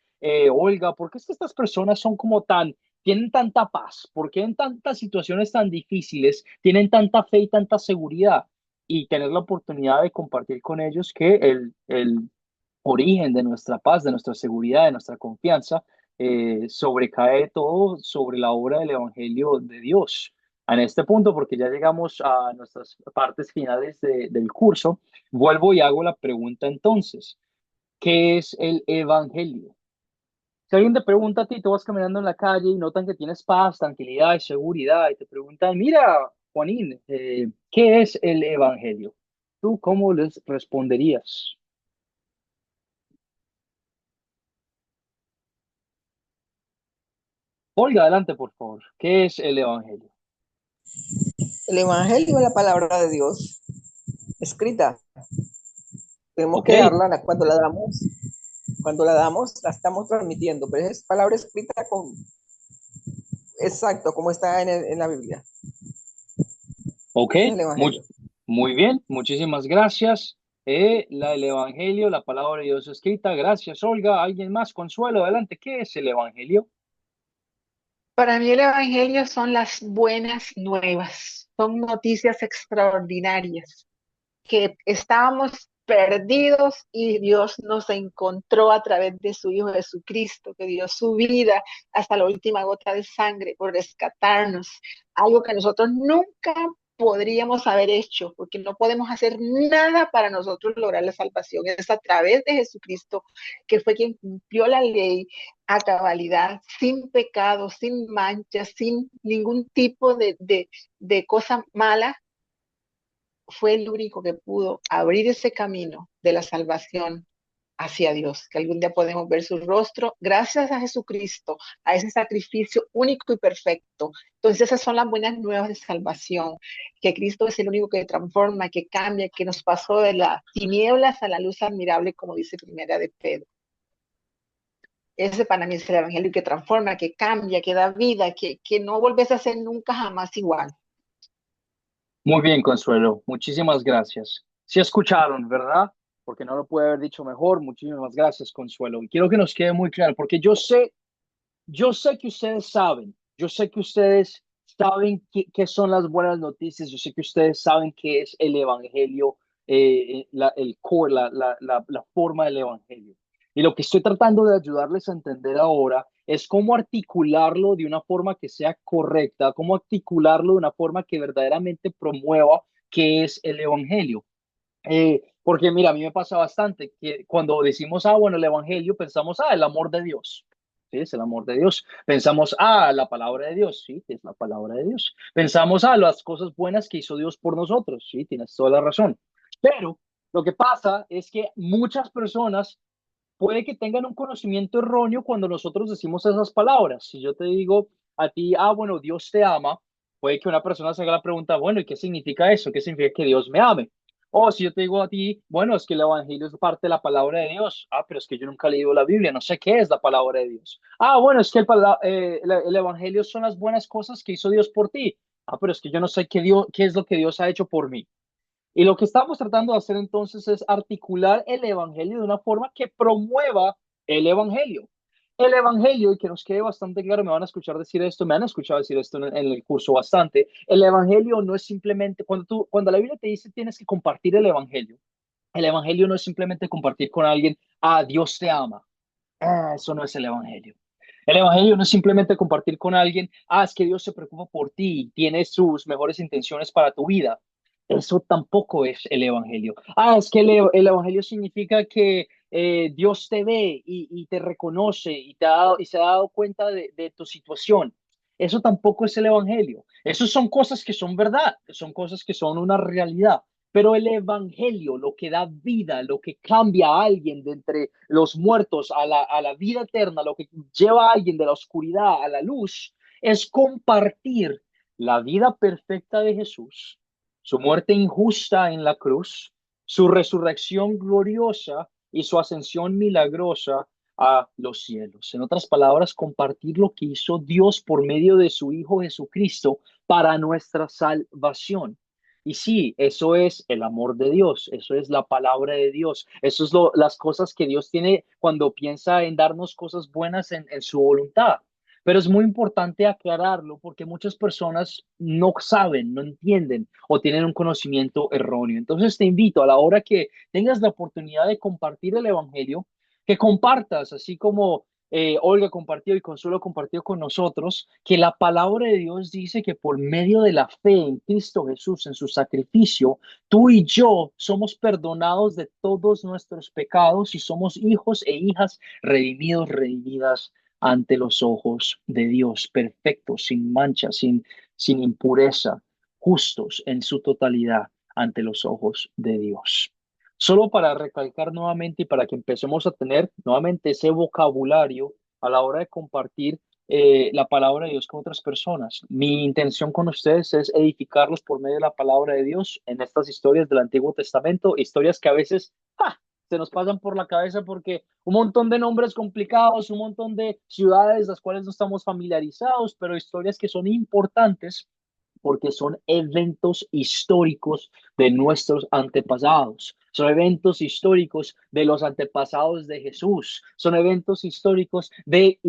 Olga, por qué es que estas personas son como tan tienen tanta paz? ¿Por qué en tantas situaciones tan difíciles tienen tanta fe y tanta seguridad? Y tener la oportunidad de compartir con ellos que el origen de nuestra paz, de nuestra seguridad, de nuestra confianza, sobrecae todo sobre la obra del Evangelio de Dios. En este punto, porque ya llegamos a nuestras partes finales del curso, vuelvo y hago la pregunta entonces, ¿qué es el Evangelio? Si alguien te pregunta a ti, tú vas caminando en la calle y notan que tienes paz, tranquilidad y seguridad, y te preguntan, mira, Juanín, ¿qué es el Evangelio? ¿Tú cómo les responderías? Olga, adelante, por favor. ¿Qué es el Evangelio? El Evangelio es la palabra de Dios escrita. Tenemos Ok, que darla cuando la damos, la estamos transmitiendo, pero es palabra escrita con exacto como está en la Biblia. ok, Ese es el muy, Evangelio. muy bien, muchísimas gracias. El Evangelio, la palabra de Dios escrita. Gracias, Olga. ¿Alguien más? Consuelo, adelante. ¿Qué es el Evangelio? Para mí el Evangelio son las buenas nuevas, son noticias extraordinarias, que estábamos perdidos y Dios nos encontró a través de su Hijo Jesucristo, que dio su vida hasta la última gota de sangre por rescatarnos, algo que nosotros nunca podríamos haber hecho, porque no podemos hacer nada para nosotros lograr la salvación. Es a través de Jesucristo, que fue quien cumplió la ley a cabalidad, sin pecado, sin mancha, sin ningún tipo de cosa mala, fue el único que pudo abrir ese camino de la salvación hacia Dios, que algún día podemos ver su rostro gracias a Jesucristo, a ese sacrificio único y perfecto. Entonces esas son las buenas nuevas de salvación, que Cristo es el único que transforma, que cambia, que nos pasó de las tinieblas a la luz admirable, como dice Primera de Pedro. Ese para mí es el evangelio que transforma, que cambia, que da vida, que no volvés a ser nunca jamás igual. Muy bien, Consuelo. Muchísimas gracias. Sí escucharon, ¿verdad? Porque no lo puede haber dicho mejor. Muchísimas gracias, Consuelo. Y quiero que nos quede muy claro, porque yo sé que ustedes saben, yo sé que ustedes saben qué son las buenas noticias, yo sé que ustedes saben qué es el Evangelio, el core, la forma del Evangelio. Y lo que estoy tratando de ayudarles a entender ahora es cómo articularlo de una forma que sea correcta, cómo articularlo de una forma que verdaderamente promueva qué es el Evangelio. Porque mira, a mí me pasa bastante que cuando decimos, bueno, el Evangelio, pensamos, el amor de Dios. Sí, es el amor de Dios. Pensamos, la palabra de Dios. Sí, es la palabra de Dios. Pensamos, las cosas buenas que hizo Dios por nosotros. Sí, tienes toda la razón. Pero lo que pasa es que muchas personas puede que tengan un conocimiento erróneo cuando nosotros decimos esas palabras. Si yo te digo a ti, bueno, Dios te ama, puede que una persona se haga la pregunta, bueno, ¿y qué significa eso? ¿Qué significa que Dios me ame? O si yo te digo a ti, bueno, es que el Evangelio es parte de la palabra de Dios. Pero es que yo nunca he leído la Biblia, no sé qué es la palabra de Dios. Bueno, es que el Evangelio son las buenas cosas que hizo Dios por ti. Pero es que yo no sé qué es lo que Dios ha hecho por mí. Y lo que estamos tratando de hacer entonces es articular el Evangelio de una forma que promueva el Evangelio. El evangelio, y que nos quede bastante claro, me van a escuchar decir esto, me han escuchado decir esto en el curso bastante. El evangelio no es simplemente, cuando la Biblia te dice tienes que compartir el evangelio no es simplemente compartir con alguien, ah, Dios te ama. Eso no es el evangelio. El evangelio no es simplemente compartir con alguien, ah, es que Dios se preocupa por ti y tiene sus mejores intenciones para tu vida. Eso tampoco es el evangelio. Ah, es que el evangelio significa que Dios te ve y te reconoce y, y se ha dado cuenta de tu situación. Eso tampoco es el evangelio. Esas son cosas que son verdad, son cosas que son una realidad. Pero el evangelio, lo que da vida, lo que cambia a alguien de entre los muertos a la vida eterna, lo que lleva a alguien de la oscuridad a la luz, es compartir la vida perfecta de Jesús, su muerte injusta en la cruz, su resurrección gloriosa y su ascensión milagrosa a los cielos. En otras palabras, compartir lo que hizo Dios por medio de su Hijo Jesucristo para nuestra salvación. Y sí, eso es el amor de Dios, eso es la palabra de Dios, eso es las cosas que Dios tiene cuando piensa en darnos cosas buenas en su voluntad. Pero es muy importante aclararlo porque muchas personas no saben, no entienden o tienen un conocimiento erróneo. Entonces te invito a la hora que tengas la oportunidad de compartir el Evangelio, que compartas, así como Olga compartió y Consuelo compartió con nosotros, que la palabra de Dios dice que por medio de la fe en Cristo Jesús, en su sacrificio, tú y yo somos perdonados de todos nuestros pecados y somos hijos e hijas redimidos, redimidas ante los ojos de Dios, perfectos, sin mancha, sin impureza, justos en su totalidad ante los ojos de Dios. Solo para recalcar nuevamente y para que empecemos a tener nuevamente ese vocabulario a la hora de compartir la palabra de Dios con otras personas. Mi intención con ustedes es edificarlos por medio de la palabra de Dios en estas historias del Antiguo Testamento, historias que a veces se nos pasan por la cabeza porque un montón de nombres complicados, un montón de ciudades las cuales no estamos familiarizados, pero historias que son importantes porque son eventos históricos de nuestros antepasados. Son eventos históricos de los antepasados de Jesús. Son eventos históricos del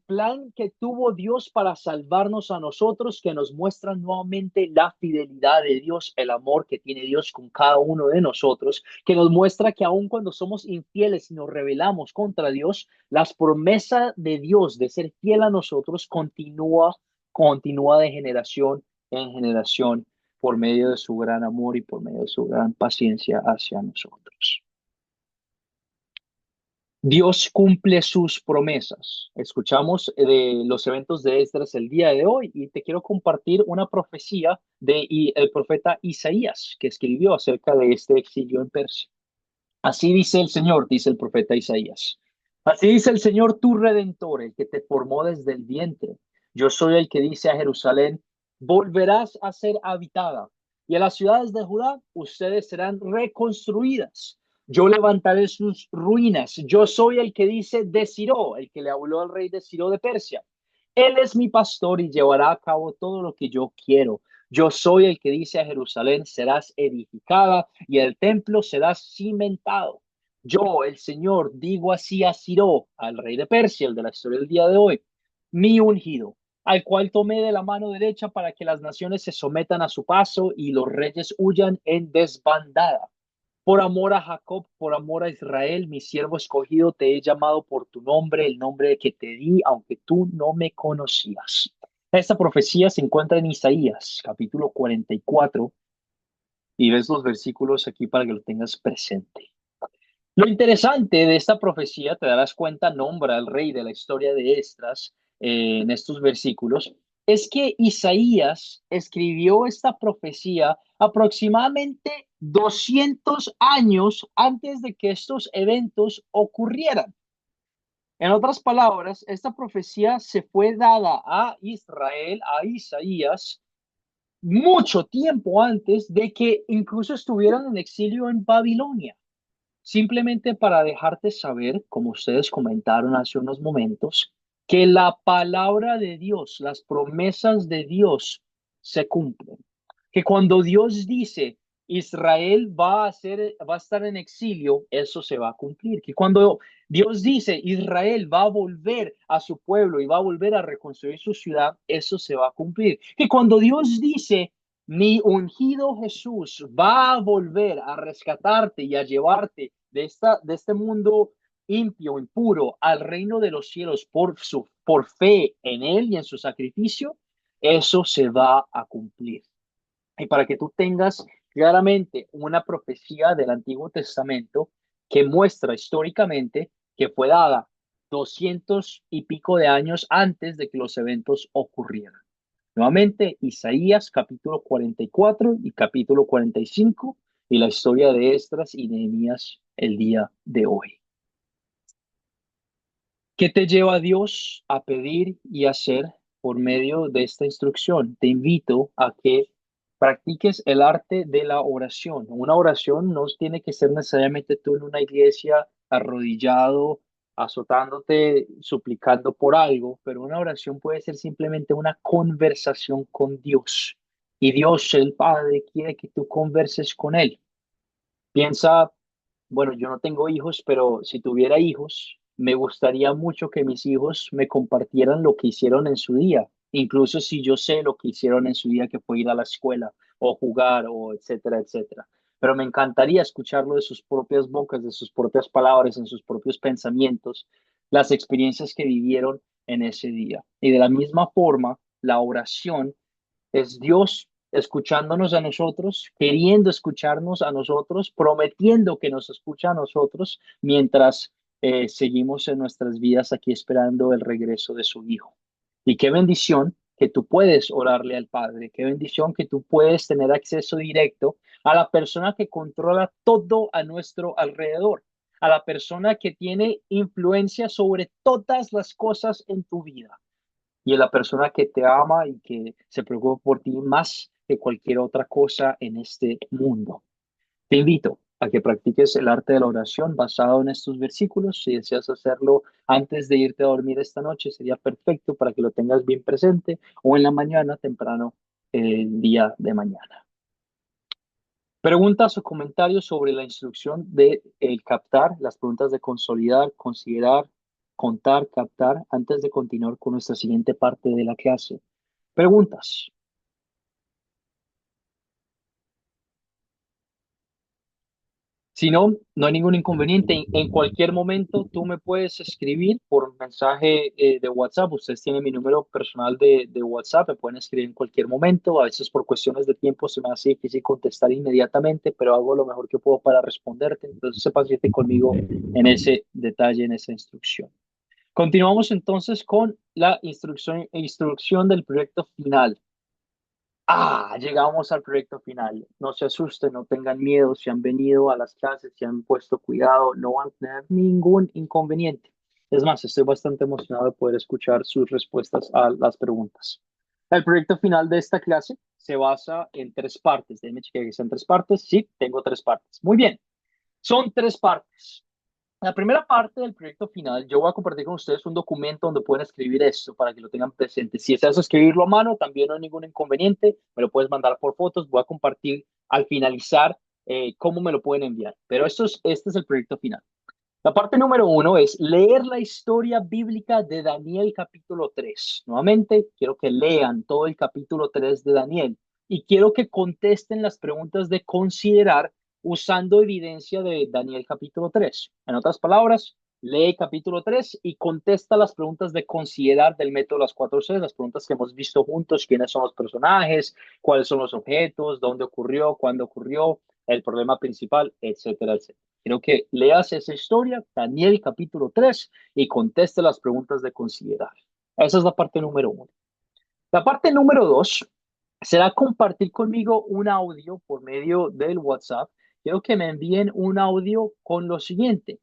plan que tuvo Dios para salvarnos a nosotros, que nos muestran nuevamente la fidelidad de Dios, el amor que tiene Dios con cada uno de nosotros, que nos muestra que aun cuando somos infieles y nos rebelamos contra Dios, las promesas de Dios de ser fiel a nosotros continúa de generación en generación por medio de su gran amor y por medio de su gran paciencia hacia nosotros. Dios cumple sus promesas. Escuchamos de los eventos de Esdras el día de hoy y te quiero compartir una profecía el profeta Isaías que escribió acerca de este exilio en Persia. Así dice el Señor, dice el profeta Isaías. Así dice el Señor, tu Redentor, el que te formó desde el vientre. Yo soy el que dice a Jerusalén, volverás a ser habitada. Y a las ciudades de Judá, ustedes serán reconstruidas. Yo levantaré sus ruinas. Yo soy el que dice de Ciro, el que le habló al rey de Ciro de Persia. Él es mi pastor y llevará a cabo todo lo que yo quiero. Yo soy el que dice a Jerusalén, serás edificada y el templo será cimentado. Yo, el Señor, digo así a Ciro, al rey de Persia, el de la historia del día de hoy, mi ungido, al cual tomé de la mano derecha para que las naciones se sometan a su paso y los reyes huyan en desbandada. Por amor a Jacob, por amor a Israel, mi siervo escogido, te he llamado por tu nombre, el nombre que te di, aunque tú no me conocías. Esta profecía se encuentra en Isaías, capítulo 44, y ves los versículos aquí para que lo tengas presente. Lo interesante de esta profecía, te darás cuenta, nombra al rey de la historia de Esdras en estos versículos, es que Isaías escribió esta profecía aproximadamente 200 años antes de que estos eventos ocurrieran. En otras palabras, esta profecía se fue dada a Israel, a Isaías, mucho tiempo antes de que incluso estuvieran en exilio en Babilonia. Simplemente para dejarte saber, como ustedes comentaron hace unos momentos, que la palabra de Dios, las promesas de Dios se cumplen. Que cuando Dios dice, Israel va a estar en exilio, eso se va a cumplir. Que cuando Dios dice Israel va a volver a su pueblo y va a volver a reconstruir su ciudad, eso se va a cumplir. Que cuando Dios dice mi ungido Jesús va a volver a rescatarte y a llevarte de este mundo impío, impuro, al reino de los cielos por fe en Él y en su sacrificio, eso se va a cumplir. Y para que tú tengas claramente una profecía del Antiguo Testamento que muestra históricamente que fue dada 200 y pico de años antes de que los eventos ocurrieran. Nuevamente, Isaías capítulo 44 y capítulo 45 y la historia de Esdras y Nehemías el día de hoy. ¿Qué te lleva a Dios a pedir y hacer por medio de esta instrucción? Te invito a que practiques el arte de la oración. Una oración no tiene que ser necesariamente tú en una iglesia arrodillado, azotándote, suplicando por algo, pero una oración puede ser simplemente una conversación con Dios. Y Dios, el Padre, quiere que tú converses con Él. Piensa, bueno, yo no tengo hijos, pero si tuviera hijos, me gustaría mucho que mis hijos me compartieran lo que hicieron en su día, incluso si yo sé lo que hicieron en su día, que fue ir a la escuela o jugar o etcétera, etcétera. Pero me encantaría escucharlo de sus propias bocas, de sus propias palabras, en sus propios pensamientos, las experiencias que vivieron en ese día. Y de la misma forma, la oración es Dios escuchándonos a nosotros, queriendo escucharnos a nosotros, prometiendo que nos escucha a nosotros mientras seguimos en nuestras vidas aquí esperando el regreso de su Hijo. Y qué bendición que tú puedes orarle al Padre, qué bendición que tú puedes tener acceso directo a la persona que controla todo a nuestro alrededor, a la persona que tiene influencia sobre todas las cosas en tu vida y es la persona que te ama y que se preocupa por ti más que cualquier otra cosa en este mundo. Te invito a que practiques el arte de la oración basado en estos versículos. Si deseas hacerlo antes de irte a dormir esta noche, sería perfecto para que lo tengas bien presente o en la mañana temprano el día de mañana. Preguntas o comentarios sobre la instrucción de el captar, las preguntas de consolidar, considerar, contar, captar, antes de continuar con nuestra siguiente parte de la clase. Preguntas. Si no, no hay ningún inconveniente. En cualquier momento tú me puedes escribir por mensaje de WhatsApp. Ustedes tienen mi número personal de WhatsApp. Me pueden escribir en cualquier momento. A veces por cuestiones de tiempo se me hace difícil contestar inmediatamente, pero hago lo mejor que puedo para responderte. Entonces, sé paciente conmigo en ese detalle, en esa instrucción. Continuamos entonces con la instrucción del proyecto final. Llegamos al proyecto final. No se asusten, no tengan miedo. Si han venido a las clases, si han puesto cuidado, no van a tener ningún inconveniente. Es más, estoy bastante emocionado de poder escuchar sus respuestas a las preguntas. El proyecto final de esta clase se basa en tres partes. Déjenme chequear que sean tres partes. Sí, tengo tres partes. Muy bien. Son tres partes. La primera parte del proyecto final, yo voy a compartir con ustedes un documento donde pueden escribir esto para que lo tengan presente. Si deseas escribirlo a mano, también no hay ningún inconveniente. Me lo puedes mandar por fotos. Voy a compartir al finalizar cómo me lo pueden enviar. Pero este es el proyecto final. La parte número 1 es leer la historia bíblica de Daniel capítulo 3. Nuevamente, quiero que lean todo el capítulo 3 de Daniel y quiero que contesten las preguntas de considerar usando evidencia de Daniel capítulo 3. En otras palabras, lee capítulo 3 y contesta las preguntas de considerar del método de las 4 C, las preguntas que hemos visto juntos: quiénes son los personajes, cuáles son los objetos, dónde ocurrió, cuándo ocurrió, el problema principal, etcétera, etcétera. Quiero que leas esa historia, Daniel capítulo 3, y conteste las preguntas de considerar. Esa es la parte número 1. La parte número 2 será compartir conmigo un audio por medio del WhatsApp. Quiero que me envíen un audio con lo siguiente.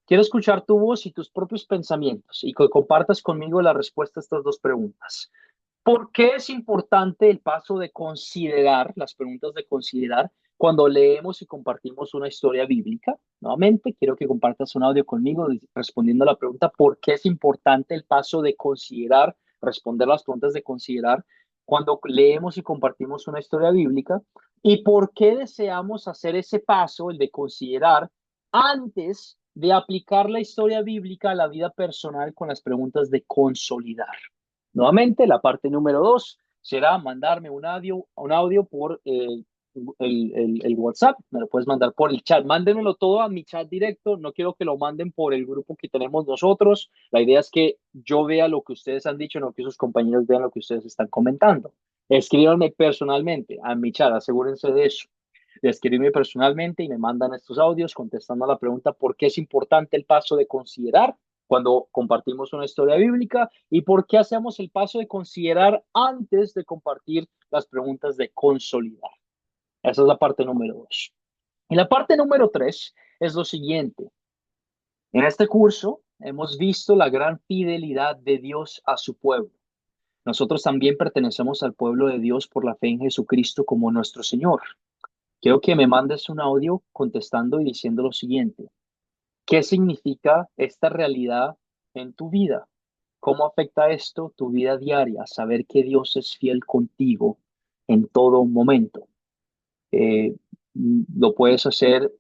Quiero escuchar tu voz y tus propios pensamientos y que compartas conmigo la respuesta a estas dos preguntas. ¿Por qué es importante el paso de considerar, las preguntas de considerar, cuando leemos y compartimos una historia bíblica? Nuevamente, quiero que compartas un audio conmigo respondiendo a la pregunta: ¿por qué es importante el paso de considerar, responder las preguntas de considerar cuando leemos y compartimos una historia bíblica y por qué deseamos hacer ese paso, el de considerar, antes de aplicar la historia bíblica a la vida personal con las preguntas de consolidar. Nuevamente, la parte número 2 será mandarme un audio por el WhatsApp. Me lo puedes mandar por el chat. Mándenmelo todo a mi chat directo. No quiero que lo manden por el grupo que tenemos nosotros. La idea es que yo vea lo que ustedes han dicho, no que sus compañeros vean lo que ustedes están comentando. Escríbanme personalmente a mi chat. Asegúrense de eso, de escribirme personalmente y me mandan estos audios contestando a la pregunta por qué es importante el paso de considerar cuando compartimos una historia bíblica y por qué hacemos el paso de considerar antes de compartir las preguntas de consolidar. Esa es la parte número 2. Y la parte número 3 es lo siguiente. En este curso hemos visto la gran fidelidad de Dios a su pueblo. Nosotros también pertenecemos al pueblo de Dios por la fe en Jesucristo como nuestro Señor. Quiero que me mandes un audio contestando y diciendo lo siguiente. ¿Qué significa esta realidad en tu vida? ¿Cómo afecta esto tu vida diaria? Saber que Dios es fiel contigo en todo momento. Lo puedes hacer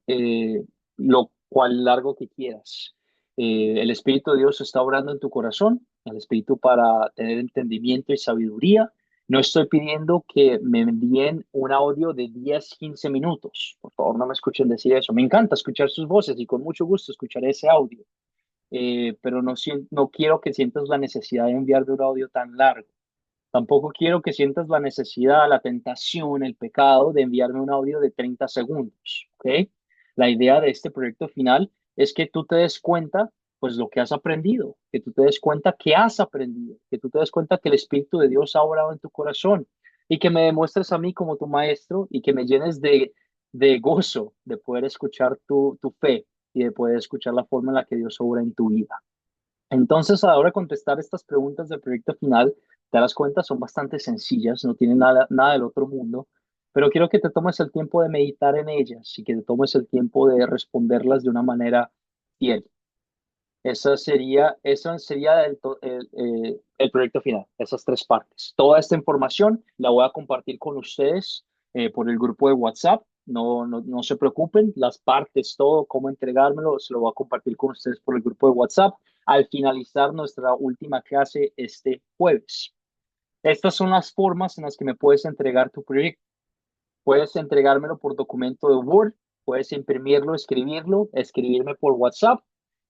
lo cual largo que quieras. El Espíritu de Dios está obrando en tu corazón, el Espíritu para tener entendimiento y sabiduría. No estoy pidiendo que me envíen un audio de 10, 15 minutos. Por favor, no me escuchen decir eso. Me encanta escuchar sus voces y con mucho gusto escucharé ese audio. Pero no quiero que sientas la necesidad de enviar un audio tan largo. Tampoco quiero que sientas la necesidad, la tentación, el pecado de enviarme un audio de 30 segundos, ¿ok? La idea de este proyecto final es que tú te des cuenta, pues, lo que has aprendido, que tú te des cuenta que has aprendido, que tú te des cuenta que el Espíritu de Dios ha obrado en tu corazón y que me demuestres a mí como tu maestro y que me llenes de gozo de poder escuchar tu fe y de poder escuchar la forma en la que Dios obra en tu vida. Entonces, a la hora de contestar estas preguntas del proyecto final, te das cuenta, son bastante sencillas, no tienen nada del otro mundo, pero quiero que te tomes el tiempo de meditar en ellas y que te tomes el tiempo de responderlas de una manera fiel. Esa sería el proyecto final, esas 3 partes. Toda esta información la voy a compartir con ustedes por el grupo de WhatsApp. No se preocupen, las partes, todo, cómo entregármelo, se lo voy a compartir con ustedes por el grupo de WhatsApp al finalizar nuestra última clase este jueves. Estas son las formas en las que me puedes entregar tu proyecto. Puedes entregármelo por documento de Word, puedes imprimirlo, escribirme por WhatsApp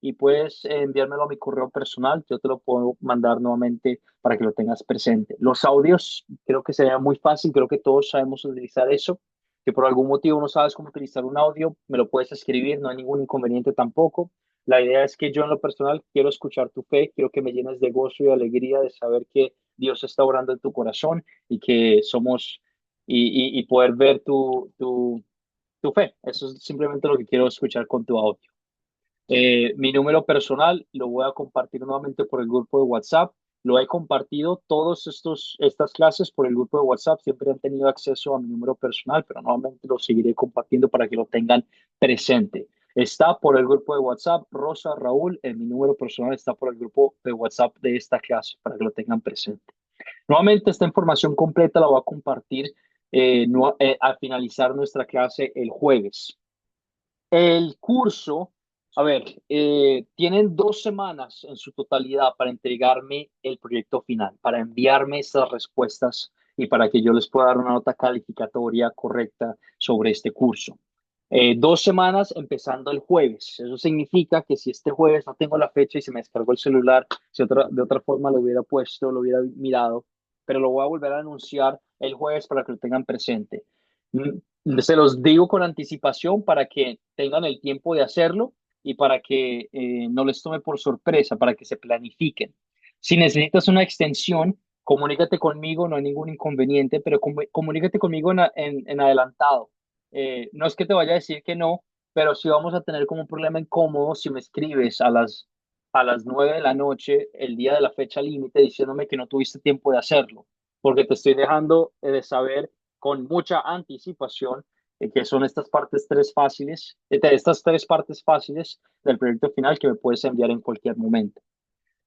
y puedes enviármelo a mi correo personal. Yo te lo puedo mandar nuevamente para que lo tengas presente. Los audios, creo que sería muy fácil, creo que todos sabemos utilizar eso. Si por algún motivo no sabes cómo utilizar un audio, me lo puedes escribir, no hay ningún inconveniente tampoco. La idea es que yo en lo personal quiero escuchar tu fe, quiero que me llenes de gozo y alegría de saber que Dios está orando en tu corazón y que somos y poder ver tu fe. Eso es simplemente lo que quiero escuchar con tu audio. Mi número personal lo voy a compartir nuevamente por el grupo de WhatsApp. Lo he compartido estas clases por el grupo de WhatsApp. Siempre han tenido acceso a mi número personal, pero nuevamente lo seguiré compartiendo para que lo tengan presente. Está por el grupo de WhatsApp, Rosa, Raúl. Mi número personal está por el grupo de WhatsApp de esta clase para que lo tengan presente. Nuevamente, esta información completa la voy a compartir al finalizar nuestra clase el jueves. El curso, a ver, tienen 2 semanas en su totalidad para entregarme el proyecto final, para enviarme estas respuestas y para que yo les pueda dar una nota calificatoria correcta sobre este curso. 2 semanas empezando el jueves. Eso significa que si este jueves no tengo la fecha y se me descargó el celular, si de otra forma lo hubiera puesto, lo hubiera mirado, pero lo voy a volver a anunciar el jueves para que lo tengan presente. Se los digo con anticipación para que tengan el tiempo de hacerlo y para que no les tome por sorpresa, para que se planifiquen. Si necesitas una extensión, comunícate conmigo, no hay ningún inconveniente, pero comunícate conmigo en adelantado. No es que te vaya a decir que no, pero sí vamos a tener como un problema incómodo si me escribes a las 9 de la noche, el día de la fecha límite, diciéndome que no tuviste tiempo de hacerlo, porque te estoy dejando de saber con mucha anticipación que son estas partes 3 fáciles, estas 3 partes fáciles del proyecto final que me puedes enviar en cualquier momento.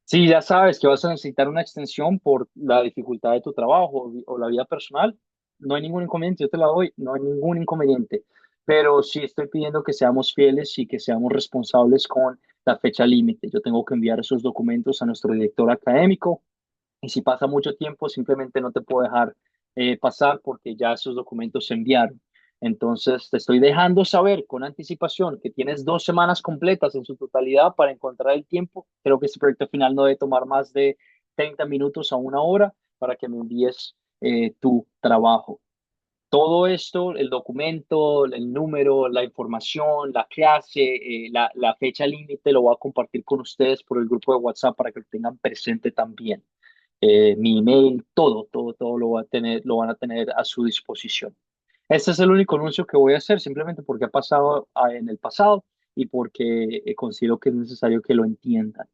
Si ya sabes que vas a necesitar una extensión por la dificultad de tu trabajo o la vida personal, no hay ningún inconveniente, yo te la doy, no hay ningún inconveniente. Pero sí estoy pidiendo que seamos fieles y que seamos responsables con la fecha límite. Yo tengo que enviar esos documentos a nuestro director académico y si pasa mucho tiempo, simplemente no te puedo dejar pasar porque ya esos documentos se enviaron. Entonces, te estoy dejando saber con anticipación que tienes 2 semanas completas en su totalidad para encontrar el tiempo. Creo que este proyecto final no debe tomar más de 30 minutos a 1 hora para que me envíes tu trabajo. Todo esto, el documento, el número, la información, la clase, la fecha límite, lo voy a compartir con ustedes por el grupo de WhatsApp para que lo tengan presente también. Mi email, todo lo va a tener, lo van a tener a su disposición. Este es el único anuncio que voy a hacer, simplemente porque ha pasado en el pasado y porque considero que es necesario que lo entiendan.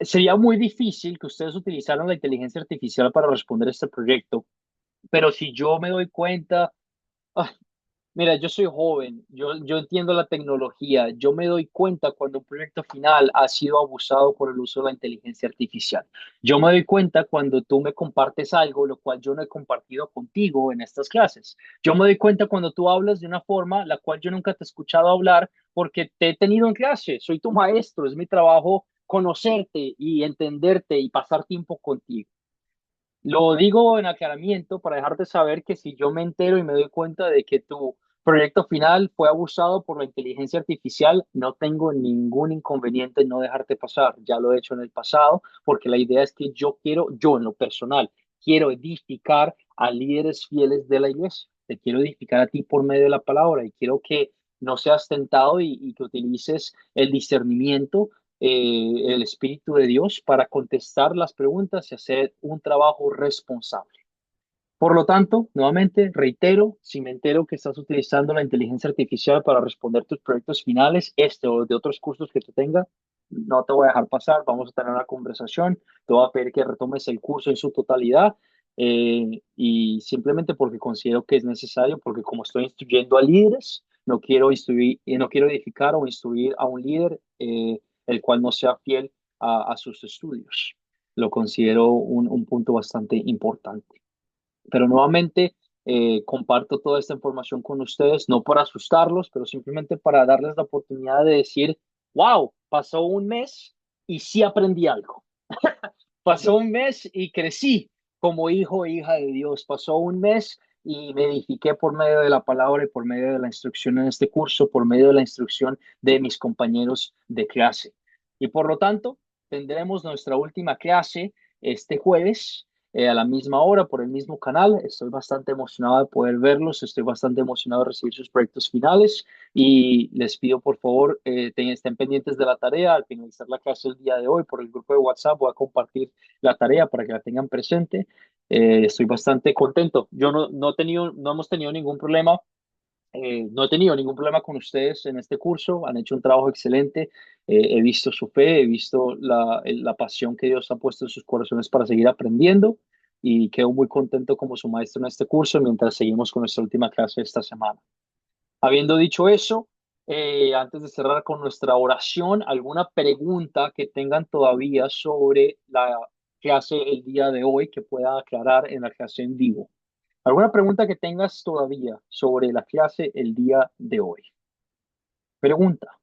Sería muy difícil que ustedes utilizaran la inteligencia artificial para responder a este proyecto, pero si yo me doy cuenta, ah, mira, yo soy joven, yo entiendo la tecnología, yo me doy cuenta cuando un proyecto final ha sido abusado por el uso de la inteligencia artificial. Yo me doy cuenta cuando tú me compartes algo, lo cual yo no he compartido contigo en estas clases. Yo me doy cuenta cuando tú hablas de una forma la cual yo nunca te he escuchado hablar porque te he tenido en clase, soy tu maestro, es mi trabajo conocerte y entenderte y pasar tiempo contigo. Lo digo en aclaramiento para dejarte saber que si yo me entero y me doy cuenta de que tu proyecto final fue abusado por la inteligencia artificial, no tengo ningún inconveniente en no dejarte pasar. Ya lo he hecho en el pasado, porque la idea es que yo en lo personal, quiero edificar a líderes fieles de la iglesia. Te quiero edificar a ti por medio de la palabra y quiero que no seas tentado y que utilices el discernimiento el Espíritu de Dios para contestar las preguntas y hacer un trabajo responsable. Por lo tanto, nuevamente, reitero, si me entero que estás utilizando la inteligencia artificial para responder tus proyectos finales, este o de otros cursos que tú tengas, no te voy a dejar pasar, vamos a tener una conversación, te voy a pedir que retomes el curso en su totalidad y simplemente porque considero que es necesario, porque como estoy instruyendo a líderes, no quiero instruir, no quiero edificar o instruir a un líder el cual no sea fiel a sus estudios. Lo considero un punto bastante importante. Pero nuevamente comparto toda esta información con ustedes, no para asustarlos, pero simplemente para darles la oportunidad de decir, wow, pasó un mes y sí aprendí algo. Pasó un mes y crecí como hijo e hija de Dios. Pasó un mes y me edifiqué por medio de la palabra y por medio de la instrucción en este curso, por medio de la instrucción de mis compañeros de clase. Y por lo tanto, tendremos nuestra última clase este jueves a la misma hora por el mismo canal. Estoy bastante emocionado de poder verlos, estoy bastante emocionado de recibir sus proyectos finales y les pido por favor estén pendientes de la tarea. Al finalizar la clase el día de hoy por el grupo de WhatsApp voy a compartir la tarea para que la tengan presente. Estoy bastante contento. Yo no hemos tenido ningún problema. No he tenido ningún problema con ustedes en este curso, han hecho un trabajo excelente, he visto su fe, he visto la pasión que Dios ha puesto en sus corazones para seguir aprendiendo y quedo muy contento como su maestro en este curso mientras seguimos con nuestra última clase esta semana. Habiendo dicho eso, antes de cerrar con nuestra oración, ¿alguna pregunta que tengan todavía sobre la clase el día de hoy que pueda aclarar en la clase en vivo? ¿Alguna pregunta que tengas todavía sobre la clase el día de hoy? Pregunta.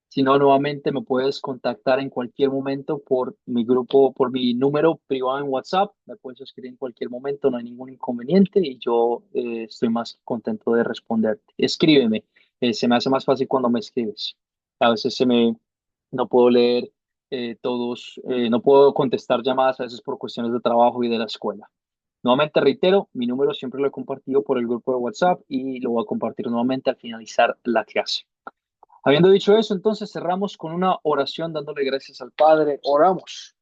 Si no, nuevamente me puedes contactar en cualquier momento por mi grupo, por mi número privado en WhatsApp. Me puedes escribir en cualquier momento, no hay ningún inconveniente y yo estoy más contento de responderte. Escríbeme, se me hace más fácil cuando me escribes. A veces no puedo leer no puedo contestar llamadas a veces por cuestiones de trabajo y de la escuela. Nuevamente reitero, mi número siempre lo he compartido por el grupo de WhatsApp y lo voy a compartir nuevamente al finalizar la clase. Habiendo dicho eso, entonces cerramos con una oración dándole gracias al Padre. Oramos.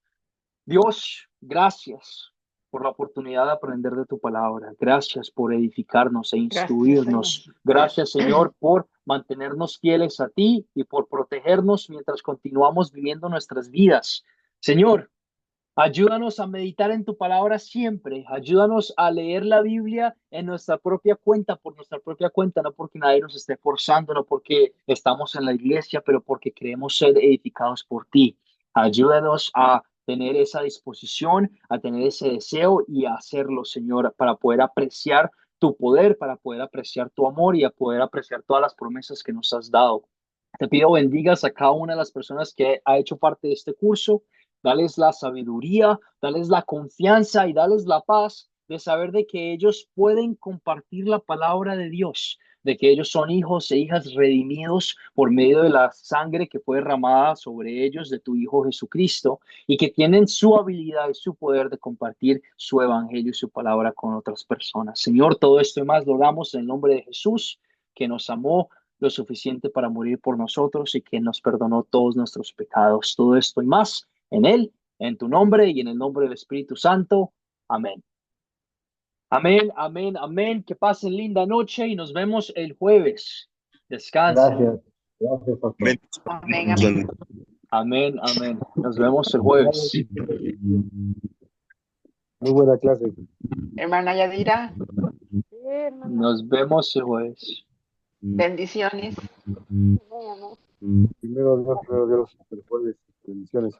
Dios, gracias por la oportunidad de aprender de tu palabra. Gracias por edificarnos e Gracias, Señor. instruirnos. Gracias, Señor, por mantenernos fieles a ti y por protegernos mientras continuamos viviendo nuestras vidas. Señor, Ayúdanos a meditar en tu palabra siempre. Ayúdanos a leer la Biblia en nuestra propia cuenta, por nuestra propia cuenta, no porque nadie nos esté forzando, no porque estamos en la iglesia, pero porque queremos ser edificados por ti. Ayúdanos a tener esa disposición, a tener ese deseo y a hacerlo, Señor, para poder apreciar tu poder, para poder apreciar tu amor y a poder apreciar todas las promesas que nos has dado. Te pido bendigas a cada una de las personas que ha hecho parte de este curso. Dales la sabiduría, dales la confianza y dales la paz de saber de que ellos pueden compartir la palabra de Dios, de que ellos son hijos e hijas redimidos por medio de la sangre que fue derramada sobre ellos de tu Hijo Jesucristo y que tienen su habilidad y su poder de compartir su evangelio y su palabra con otras personas. Señor, todo esto y más lo damos en el nombre de Jesús, que nos amó lo suficiente para morir por nosotros y que nos perdonó todos nuestros pecados. Todo esto y más en Él, en tu nombre y en el nombre del Espíritu Santo. Amén. Amén, amén, amén. Que pasen linda noche y nos vemos el jueves. Descansen. Gracias. Gracias, pastor. Amén, amén. Amén, amén. Nos vemos el jueves. Muy buena clase. Hermana Yadira, Sí, hermano. Nos vemos el jueves. bendiciones. Primero Dios, el jueves. Bendiciones.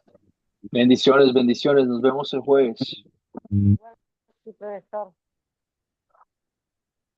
Bendiciones, bendiciones. Nos vemos el jueves. Sí, profesor.